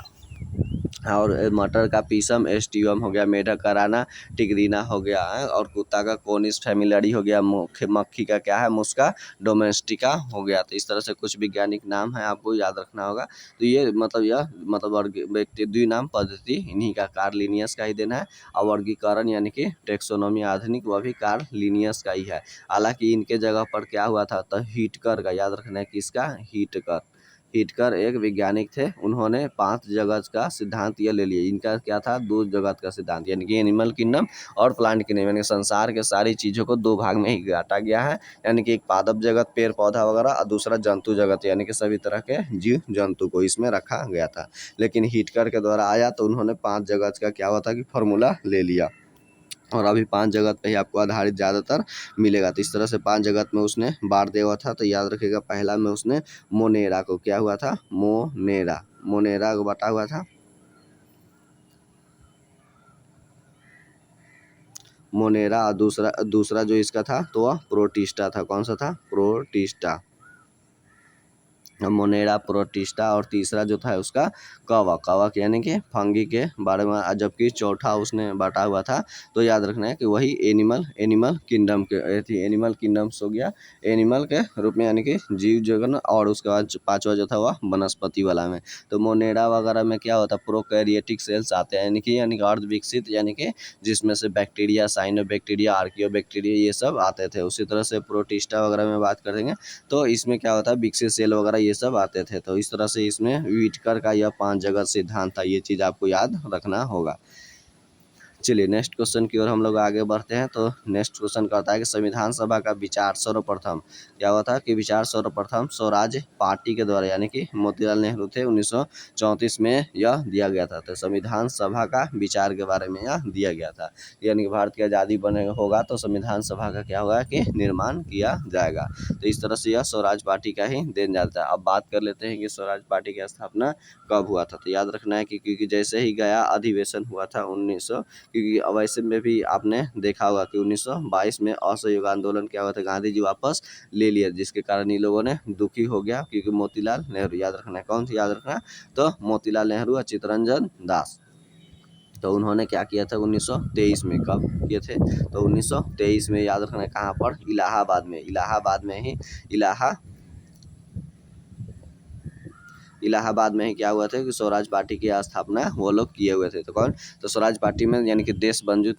और मटर का पीसम एस्टिवम हो गया, मेढक का राना टिग्रीना हो गया है, और कुत्ता का कोनिस फैमिलरी हो गया, मक्खी का क्या है मुस्का डोमेस्टिका हो गया। तो इस तरह से कुछ वैज्ञानिक नाम है, आपको याद रखना होगा। तो ये मतलब यह मतलब व्यक्ति द्विनाम पद्धति इन्हीं का कार्ल लिनियस का ही देना है, और वर्गीकरण यानी कि टेक्सोनॉमी आधुनिक वह भी कार्ल लिनियस का ही है। हालांकि इनके जगह पर क्या हुआ था, तो हीटकर का याद रखना है, किसका, हीटकर। हीटकर एक वैज्ञानिक थे, उन्होंने 5 जगत का सिद्धांत ये ले लिए। इनका क्या था, 2 जगत का सिद्धांत, यानी कि एनिमल किंगडम और प्लांट किंगडम, यानी संसार के सारी चीज़ों को 2 भाग में ही बांटा गया है, यानी कि एक पादप जगत पेड़ पौधा वगैरह, और दूसरा जंतु जगत यानी कि सभी तरह के जीव जंतु को इसमें रखा गया था। लेकिन हीटकर के द्वारा आया तो उन्होंने 5 जगत का क्या हुआ था कि फॉर्मूला ले लिया, और अभी 5 जगत पे ही आपको आधारित ज़्यादातर मिलेगा। तो इस तरह से 5 जगत में उसने बांट दिया हुआ था। तो याद रखिएगा, पहला में उसने मोनेरा को क्या हुआ था, मोनेरा को बांटा हुआ था। मोनेरा और दूसरा दूसरा जो इसका था तो वह प्रोटिस्टा था। कौन सा था? प्रोटिस्टा। मोनेरा, प्रोटिस्टा और तीसरा जो था उसका कवक। कवक यानी कि फंगी के बारे में। जबकि चौथा उसने बांटा हुआ था तो याद रखना है कि वही एनिमल किंगडम के थी। एनिमल किंगडम्स हो गया एनिमल के रूप में यानी कि जीव जगन। और उसके बाद पांचवा जो था वह वनस्पति वाला में। तो मोनेरा वगैरह में क्या होता है? प्रोकैरियोटिक सेल्स आते हैं यानी कि अर्ध विकसित यानी कि जिसमें से बैक्टीरिया, साइनोबैक्टीरिया, आर्कियोबैक्टीरिया ये सब आते थे। उसी तरह से प्रोटिस्टा वगैरह में बात करेंगे तो इसमें क्या होता है? विकसित सेल वगैरह ये सब आते थे। तो इस तरह से इसमें व्हिटकर का यह 5 जगत सिद्धांत था। ये चीज़ आपको याद रखना होगा। चलिए नेक्स्ट क्वेश्चन की ओर हम लोग आगे बढ़ते हैं। तो नेक्स्ट क्वेश्चन कहता है कि संविधान सभा का विचार सर्वप्रथम क्या हुआ था? कि विचार सर्वप्रथम स्वराज पार्टी के द्वारा यानी कि मोतीलाल नेहरू थे 1934 में यह दिया गया था। तो संविधान सभा का विचार के बारे में यह दिया गया था यानी कि भारत की आज़ादी बने होगा तो संविधान सभा का क्या होगा कि निर्माण किया जाएगा। तो इस तरह से यह स्वराज पार्टी का ही देन जाता है। अब बात कर लेते हैं कि स्वराज पार्टी की स्थापना कब हुआ था। तो याद रखना है कि क्योंकि जैसे ही गया अधिवेशन हुआ था 1900, क्योंकि अब ऐसे में भी आपने देखा होगा कि 1922 में असहयोग आंदोलन क्या हुआ था? गांधी जी वापस ले लिया जिसके कारण इन लोगों ने दुखी हो गया क्योंकि मोतीलाल नेहरू। याद रखना है कौन सी? याद रखना तो मोतीलाल नेहरू और चित्तरंजन दास। तो उन्होंने क्या किया था 1923 में? कब किए थे? तो 1923 में। याद रखना है कहाँ पर? इलाहाबाद में। इलाहाबाद में ही इलाहाबाद में ही क्या हुआ था कि स्वराज पार्टी की स्थापना वो लोग किए हुए थे। तो कौन? तो स्वराज पार्टी में यानी कि देश बंधु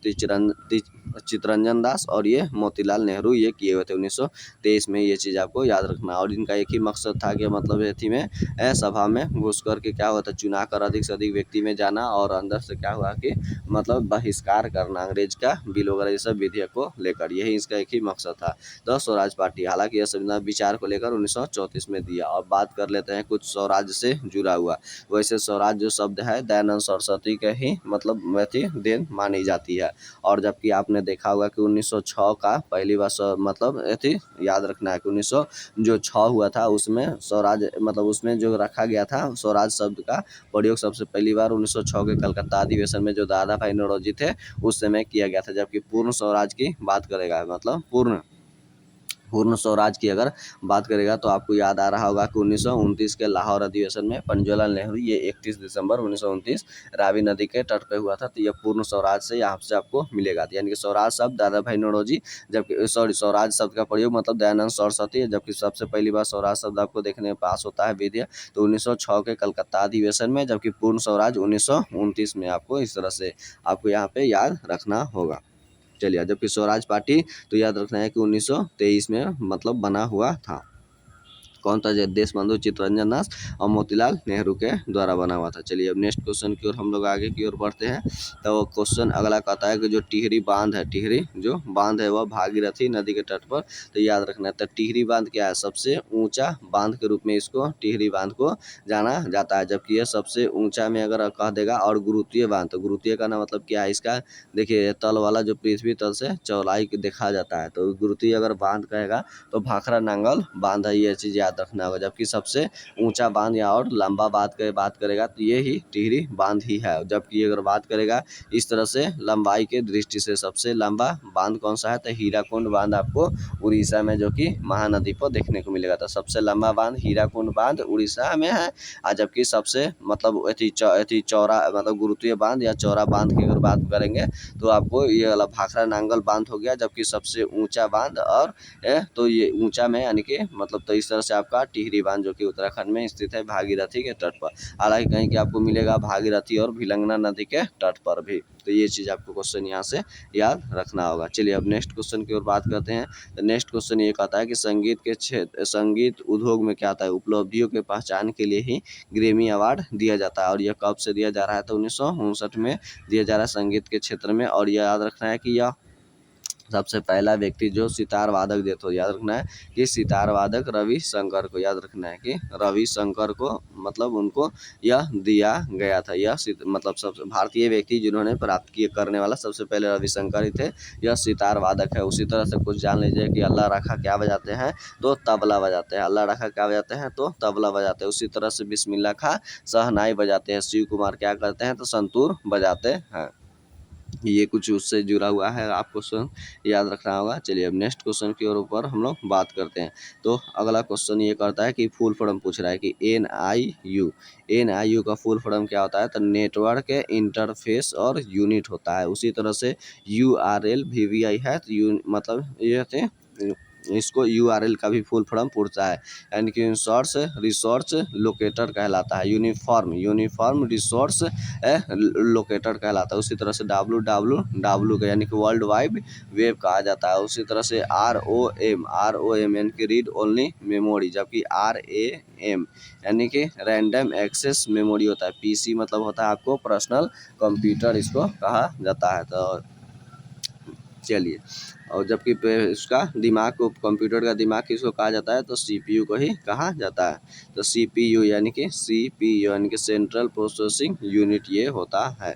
चित्तरंजन दास और ये मोतीलाल नेहरू ये किए हुए थे 1923 में। ये चीज़ आपको याद रखना। और इनका एक ही मकसद था कि मतलब एथी में सभा में घुस करके क्या हुआ था? चुना कर अधिक से अधिक व्यक्ति में जाना और अंदर से क्या हुआ कि मतलब बहिष्कार करना अंग्रेज का बिल वगैरह ये सब विधेयक को लेकर। यही इसका एक ही मकसद था। तो स्वराज पार्टी हालांकि यह संविधान विचार को लेकर 1934 में दिया। और बात कर लेते हैं कुछ स्वराज से जुड़ा हुआ। वैसे स्वराज जो शब्द है दयानंद सरस्वती के ही मतलब वैसी देन मानी जाती है। और जबकि आपने देखा होगा कि 1906 का पहली बार मतलब थी याद रखना है कि 1906 हुआ था उसमें स्वराज मतलब उसमें जो रखा गया था स्वराज शब्द का प्रयोग सबसे पहली बार 1906 के कलकत्ता अधिवेशन में जो दादा भाई नौरोजी थे उस समय किया गया था। जबकि पूर्ण स्वराज की बात करेगा मतलब पूर्ण स्वराज की अगर बात करेगा तो आपको याद आ रहा होगा कि 1929 के लाहौर अधिवेशन में पंजवालाल नेहरू ये 31 दिसंबर 1929 रावी नदी के तट पे हुआ था। तो ये पूर्ण स्वराज से यहाँ से आपको मिलेगा। यानी कि स्वराज शब्द दादा भाई नौरोजी, जबकि स्वराज शब्द का प्रयोग मतलब दयानंद सरस्वती। जबकि सबसे पहली बार स्वराज शब्द आपको देखने में पास होता है विधेयक तो 1906 के कलकत्ता अधिवेशन में। जबकि पूर्ण स्वराज 1929 में। आपको इस तरह से आपको यहाँ पे याद रखना होगा। चलिए जबकि स्वराज पार्टी तो याद रखना है कि 1923 में मतलब बना हुआ था। कौन था? देश बंधु चित्तरंजन दास और मोतीलाल नेहरू के द्वारा बना हुआ था। चलिए अब नेक्स्ट क्वेश्चन की ओर हम लोग आगे की ओर बढ़ते हैं। तो क्वेश्चन अगला कहता है कि जो टिहरी बांध है, टिहरी जो बांध है वह भागीरथी नदी के तट पर। तो याद रखना है तो टिहरी बांध क्या है? सबसे ऊंचा बांध के रूप में इसको टिहरी बांध को जाना जाता है। जबकि यह सबसे ऊंचा में अगर कह देगा। और गुरुत्वीय बांध, तो गुरुत्वीय का ना मतलब क्या है इसका? देखिए तल वाला जो पृथ्वी तल से चौड़ाई देखा जाता है तो गुरुत्वीय अगर बांध कहेगा तो भाखड़ा नांगल बांध है। ये चीज़ याद रखना होगा। जबकि सबसे ऊंचा बांध या और लंबा बात करेगा तो ये ही टिहरी बांध ही है। जबकि अगर बात करेगा इस तरह से लंबाई के दृष्टि से सबसे लंबा बांध कौन सा है? तो हीराकुंड बांध आपको उड़ीसा में जो कि महानदी पर देखने को मिलेगा। तो सबसे लंबा बांध हीराकुंड बांध उड़ीसा में है। और जबकि सबसे मतलब अति चौड़ा मतलब गुरुत्वीय बांध या चौड़ा बांध की अगर बात करेंगे तो आपको ये वाला भाखड़ा नांगल बांध हो गया। जबकि सबसे ऊंचा बांध और तो ये ऊंचा में यानी कि मतलब तो इस तरह से आपका टिहरी बांध जो कि उत्तराखंड में स्थित है भागीरथी के तट पर। हालांकि कहीं कि आपको मिलेगा भागीरथी और भिलंगना नदी के तट पर भी। तो ये चीज़ आपको क्वेश्चन यहाँ से याद रखना होगा। चलिए अब नेक्स्ट क्वेश्चन की ओर बात करते हैं। तो नेक्स्ट क्वेश्चन ये कहता है कि संगीत उद्योग में क्या आता है? उपलब्धियों के पहचान के लिए ही ग्रैमी अवार्ड दिया जाता है। और यह कब से दिया जा रहा है? तो 1959 में दिया जा रहा है संगीत के क्षेत्र में। और यह याद रखना है कि यह सबसे पहला व्यक्ति जो सितार वादक दे तो याद रखना है कि सितार वादक रविशंकर को। याद रखना है कि रविशंकर को मतलब उनको यह दिया गया था। यह मतलब सब भारतीय व्यक्ति जिन्होंने प्राप्त किए करने वाला सबसे पहले रविशंकर ही थे। यह सितार वादक है। उसी तरह से कुछ जान लीजिए कि अल्लाह रखा क्या बजाते हैं? तो तबला बजाते हैं। अल्लाह रखा क्या बजाते हैं? तो तबला बजाते हैं। उसी तरह से बिस्मिल्लाह खां शहनाई बजाते हैं। शिव कुमार क्या करते हैं? तो संतूर बजाते हैं। ये कुछ उससे जुड़ा हुआ है, आप क्वेश्चन याद रखना होगा। चलिए अब नेक्स्ट क्वेश्चन की ओर ऊपर हम लोग बात करते हैं। तो अगला क्वेश्चन ये करता है कि फुल फॉर्म पूछ रहा है कि NIU का फुल फॉर्म क्या होता है, तो नेटवर्क इंटरफेस और यूनिट होता है। उसी तरह से URL VVI है, तो मतलब ये थे, इसको URL का भी फुल फॉर्म पूछता है, यानी कि रिसोर्स लोकेटर कहलाता है। यूनिफॉर्म रिसोर्स लोकेटर कहलाता है। उसी तरह से WWW का यानी कि वर्ल्ड वाइड वेब कहा जाता है। उसी तरह से ROM यानी कि रीड ओनली मेमोरी, जबकि RAM यानी कि रैंडम एक्सेस मेमोरी होता है। PC मतलब होता है आपको पर्सनल कंप्यूटर, इसको कहा जाता है। तो चलिए, और जबकि इसका दिमाग को, कंप्यूटर का दिमाग किसको कहा जाता है, तो CPU को ही कहा जाता है। तो CPU यानी कि सेंट्रल प्रोसेसिंग यूनिट ये होता है।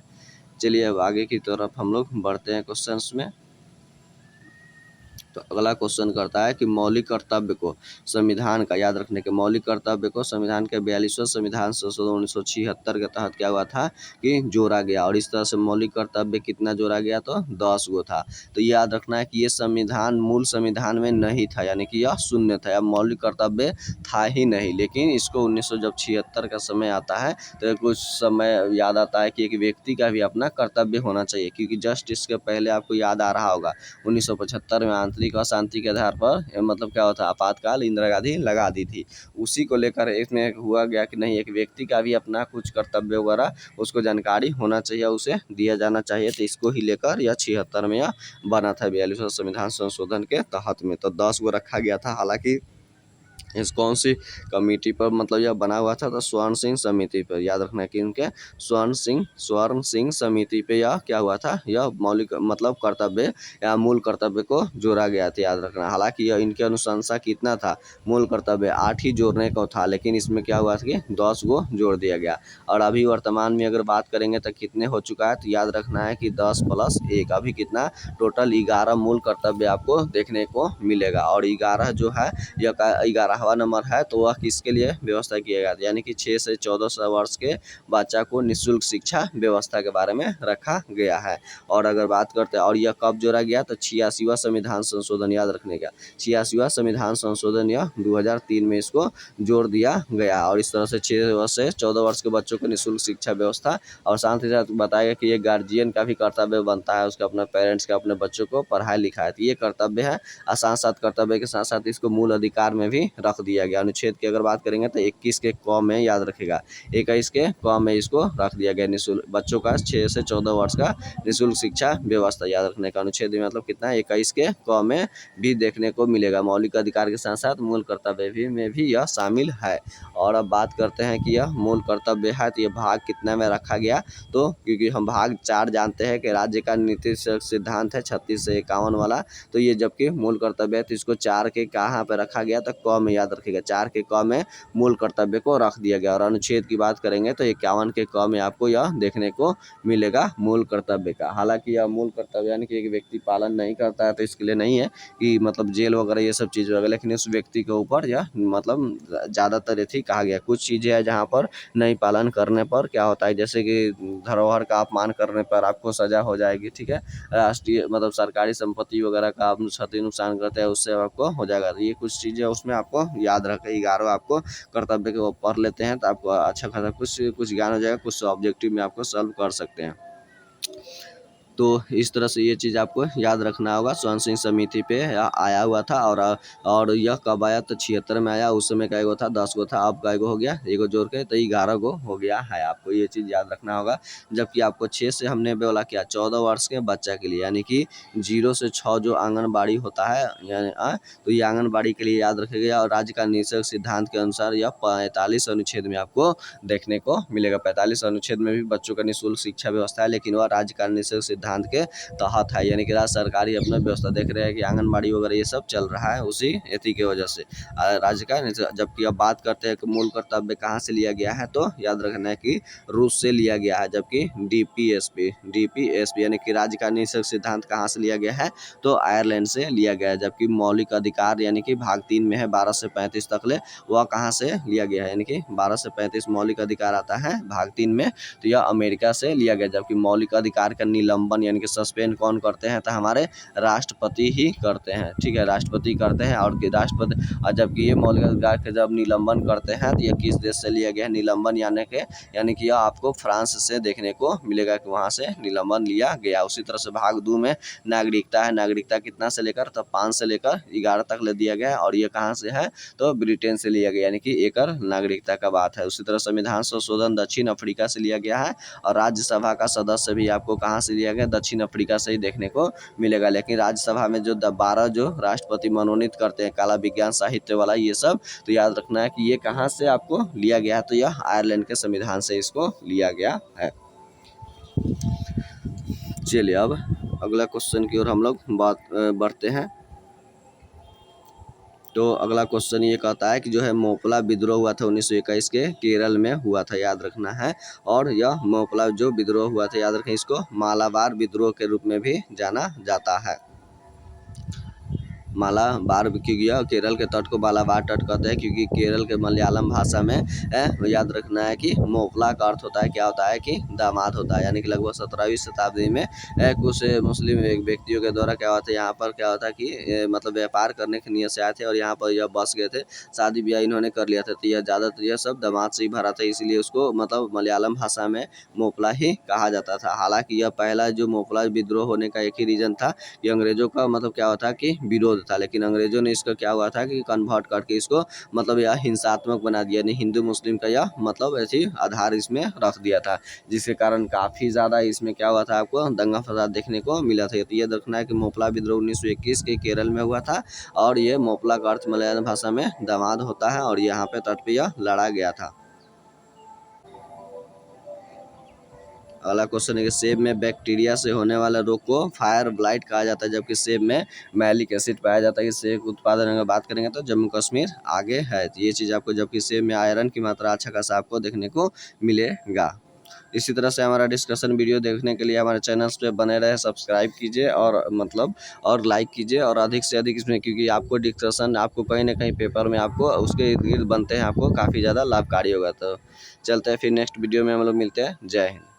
चलिए अब आगे की तरफ हम लोग बढ़ते हैं क्वेश्चंस में। तो अगला क्वेश्चन करता है कि मौलिक कर्तव्य को संविधान का, याद रखने के, मौलिक कर्तव्य को संविधान के 42वें संविधान संशोधन 1976 के तहत क्या हुआ था कि जोड़ा गया। और इस तरह से मौलिक कर्तव्य कितना जोड़ा गया, तो 10 गो था। तो याद रखना है कि ये संविधान मूल संविधान में नहीं था, यानी कि यह शून्य था, मौलिक कर्तव्य था ही नहीं। लेकिन इसको 1976 का समय आता है तो कुछ समय याद आता है कि एक व्यक्ति का भी अपना कर्तव्य होना चाहिए, क्योंकि जस्ट इसके पहले आपको याद आ रहा होगा 1975 में आंतरिक अशांति के आधार पर मतलब क्या होता, आपातकाल इंदिरा गांधी लगा दी थी। उसी को लेकर इसमें हुआ गया कि नहीं, एक व्यक्ति का भी अपना कुछ कर्तव्य वगैरह उसको जानकारी होना चाहिए, उसे दिया जाना चाहिए। तो इसको ही लेकर यह 76 में यह बना था 42वें संविधान संशोधन के तहत में। तो 10 गो रखा गया था। हालांकि इस कौन सी कमेटी पर मतलब यह बना हुआ था, तो स्वर्ण सिंह समिति पर। याद रखना कि इनके स्वर्ण सिंह समिति पे यह क्या हुआ था, यह मौलिक मतलब कर्तव्य या मूल कर्तव्य को जोड़ा गया था। याद रखना, हालांकि यह इनके अनुशंसा कितना था, मूल कर्तव्य 8 ही जोड़ने को था, लेकिन इसमें क्या हुआ था कि 10 गो जोड़ दिया गया। और अभी वर्तमान में अगर बात करेंगे तो कितने हो चुका है, तो याद रखना है कि 10 + 1 अभी कितना, टोटल 11 मूल कर्तव्य आपको देखने को मिलेगा। और 11 जो है, यह 11वां नंबर है, तो वह किसके लिए व्यवस्था किया गया, यानी कि 6 से 14 वर्ष के बच्चा को निःशुल्क शिक्षा व्यवस्था के बारे में रखा गया है। और अगर बात करते हैं और यह कब जोड़ा गया, तो 86वां संविधान संशोधन, याद रखने का 86वां संविधान संशोधन यह 2003 में इसको जोड़ दिया गया। और इस तरह से 6 से 14 वर्ष के बच्चों को निःशुल्क शिक्षा व्यवस्था, और साथ ही साथ बताया कि ये गार्जियन का भी कर्तव्य बनता है, उसके अपने पेरेंट्स का अपने बच्चों को पढ़ाई लिखाए, तो ये कर्तव्य है। और साथ साथ कर्तव्य के साथ साथ इसको मूल अधिकार में भी रख दिया गया। अनुच्छेद की अगर बात करेंगे तो 21 के क में, याद रखेगा 21 के क में इसको रख दिया गया, निःशुल्क बच्चों का 6 से 14 वर्ष का निःशुल्क शिक्षा व्यवस्था। याद रखने का अनुच्छेद में मतलब कितना, 21 के क में भी देखने को मिलेगा। मौलिक अधिकार के साथ साथ मूल कर्तव्य भी में भी यह शामिल है। और अब बात करते हैं कि यह मूल कर्तव्य है, तो यह भाग कितना में रखा गया, तो क्योंकि हम भाग 4 जानते हैं कि राज्य का नीति सिद्धांत है 36 से 51 वाला, तो ये जबकि मूल कर्तव्य है, तो इसको 4 के कहाँ पे रखा गया, तो क में, याद रखिएगा 4 के क में मूल कर्तव्य को रख दिया गया। और अनुच्छेद की बात करेंगे तो 51 के क में आपको यह देखने को मिलेगा मूल कर्तव्य का। हालांकि यह मूल कर्तव्य यानी कि एक व्यक्ति पालन नहीं करता है तो इसके लिए नहीं है कि मतलब जेल वगैरह ये सब चीज़ वगैरह, लेकिन उस व्यक्ति के ऊपर यह मतलब ज़्यादातर यही कहा गया। कुछ चीज़ें हैं जहाँ पर नहीं पालन करने पर क्या होता है, जैसे कि धरोहर का अपमान करने पर आपको सजा हो जाएगी, ठीक है। राष्ट्रीय मतलब सरकारी संपत्ति वगैरह का आप क्षति नुकसान करते हैं, उससे आपको हो जाएगा। तो ये कुछ चीज़ें उसमें आपको याद रखें, 11 आपको कर्तव्य के वो पढ़ लेते हैं तो आपको अच्छा खासा कुछ ज्ञान हो जाएगा, कुछ ऑब्जेक्टिव में आपको सॉल्व कर सकते हैं। तो इस तरह से ये चीज़ आपको याद रखना होगा। स्वर्ण सिंह समिति पे आया हुआ था। और यह कब आया, तो 76 में आया। उस समय का एगो था, 10 गो था, अब का एगो हो गया, एगो जोड़ के तो 11 गो हो गया है। आपको ये चीज़ याद रखना होगा। जबकि आपको 6 से हमने बोला क्या, 14 वर्ष के बच्चा के लिए, यानी कि 0 से 6 जो आंगनबाड़ी होता है, यानी तो ये आंगनबाड़ी के लिए याद रखेगा। और राज्य का निःशुल्क सिद्धांत के अनुसार यह 45 अनुच्छेद में आपको देखने को मिलेगा। 45 अनुच्छेद में भी बच्चों का निःशुल्क शिक्षा व्यवस्था है, लेकिन वह राज्य का निःशुल्क सिद्धांत के तहत है, यानी कि राज्य सरकार ही अपना व्यवस्था देख रहे हैं कि आंगनबाड़ी वगैरह ये सब चल रहा है उसी एथी की वजह से राज्य का। जबकि अब बात करते हैं कि मूल कर्तव्य कहाँ से लिया गया है, तो याद रखना है कि रूस से लिया गया है। जबकि डीपीएसपी यानी कि राज्य का निःशुल्क सिद्धांत कहाँ से लिया गया है, तो आयरलैंड से लिया गया है। जबकि मौलिक अधिकार यानी कि भाग 3 में है 12 से 35 तक ले, वह कहाँ से लिया गया है, यानी कि 12 से 35 मौलिक अधिकार आता है भाग 3 में, तो यह अमेरिका से लिया गया। जबकि मौलिक अधिकार का निलंबन निलंबन यानी कि सस्पेंड कौन करते हैं, तो हमारे राष्ट्रपति ही करते हैं। ठीक है, राष्ट्रपति करते हैं। और राष्ट्रपति, और जबकि ये मौलिक अधिकार के जब निलंबन करते हैं तो ये किस देश से लिया गया है निलंबन, यानी कि यह आपको फ्रांस से देखने को मिलेगा कि वहाँ से निलंबन लिया गया। उसी तरह से भाग 2 में नागरिकता है। नागरिकता कितना से लेकर, तो 5 से लेकर 11 तक ले दिया गया है। और ये कहाँ से है, तो ब्रिटेन से लिया गया, यानी कि एकल नागरिकता का बात है। उसी तरह संविधान संशोधन दक्षिण अफ्रीका से लिया गया है। और राज्यसभा का सदस्य भी आपको कहाँ से लिया गया, दक्षिण अफ्रीका से ही देखने को मिलेगा। लेकिन राज्यसभा में जो 12 जो राष्ट्रपति मनोनीत करते हैं, कला, विज्ञान, साहित्य वाला ये सब, तो याद रखना है कि ये कहाँ से आपको लिया गया है, तो यह आयरलैंड के संविधान से इसको लिया गया है। चलिए अब अगला क्वेश्चन की ओर हम लोग बढ़ते हैं। तो अगला क्वेश्चन ये कहता है कि जो है मोपला विद्रोह हुआ था 1921 के केरल में हुआ था, याद रखना है। और यह मोपला जो विद्रोह हुआ था, याद रखें, इसको मालाबार विद्रोह के रूप में भी जाना जाता है। मालाबार, क्योंकि केरल के तट को मालाबार तट कहते हैं, क्योंकि केरल के मलयालम भाषा में याद रखना है कि मोपला का अर्थ होता है, क्या होता है कि दामाद होता है। यानी कि लगभग 17वीं शताब्दी में कुछ मुस्लिम व्यक्तियों के द्वारा क्या होता है, यहाँ पर क्या होता है कि मतलब व्यापार करने की नियत से आए थे और यहाँ पर यह बस गए थे, शादी ब्याह इन्होंने कर लिया था। तो यह ज़्यादातर यह सब दामाद से ही भरा था, इसीलिए उसको मतलब मलयालम भाषा में मोपला ही कहा जाता था। हालांकि यह पहला जो मोपला विद्रोह होने का एक ही रीज़न था कि अंग्रेजों का मतलब क्या होता कि विरोध था, लेकिन अंग्रेजों ने इसका क्या हुआ था कि कन्वर्ट करके इसको मतलब यह हिंसात्मक बना दिया, नहीं हिंदू मुस्लिम का यह मतलब ऐसी आधार इसमें रख दिया था, जिसके कारण काफ़ी ज़्यादा इसमें क्या हुआ था, आपको दंगा फसाद देखने को मिला था। तो ये देखना है कि मोपला विद्रोह 1921 के केरल में हुआ था। और ये मोपला का अर्थ मलयालम भाषा में दामाद होता है। और यहाँ पे तट पे यह लड़ा गया था। अगला क्वेश्चन है कि सेब में बैक्टीरिया से होने वाला रोग को फायर ब्लाइट कहा जाता है, जबकि सेब में मैलिक एसिड पाया जाता है। कि सेब उत्पादन अगर बात करेंगे तो जम्मू कश्मीर आगे है, तो ये चीज़ आपको, जबकि सेब में आयरन की मात्रा अच्छा खासा आपको देखने को मिलेगा। इसी तरह से हमारा डिस्कशन वीडियो देखने के लिए हमारे चैनल्स पे बने रहे, सब्सक्राइब कीजिए और मतलब और लाइक कीजिए, और अधिक से अधिक इसमें, क्योंकि आपको डिस्कशन आपको कहीं ना कहीं पेपर में आपको उसके इर्द गिर्द बनते हैं, आपको काफ़ी ज़्यादा लाभकारी होगा। तो चलते हैं फिर नेक्स्ट वीडियो में हम लोग मिलते हैं। जय हिंद।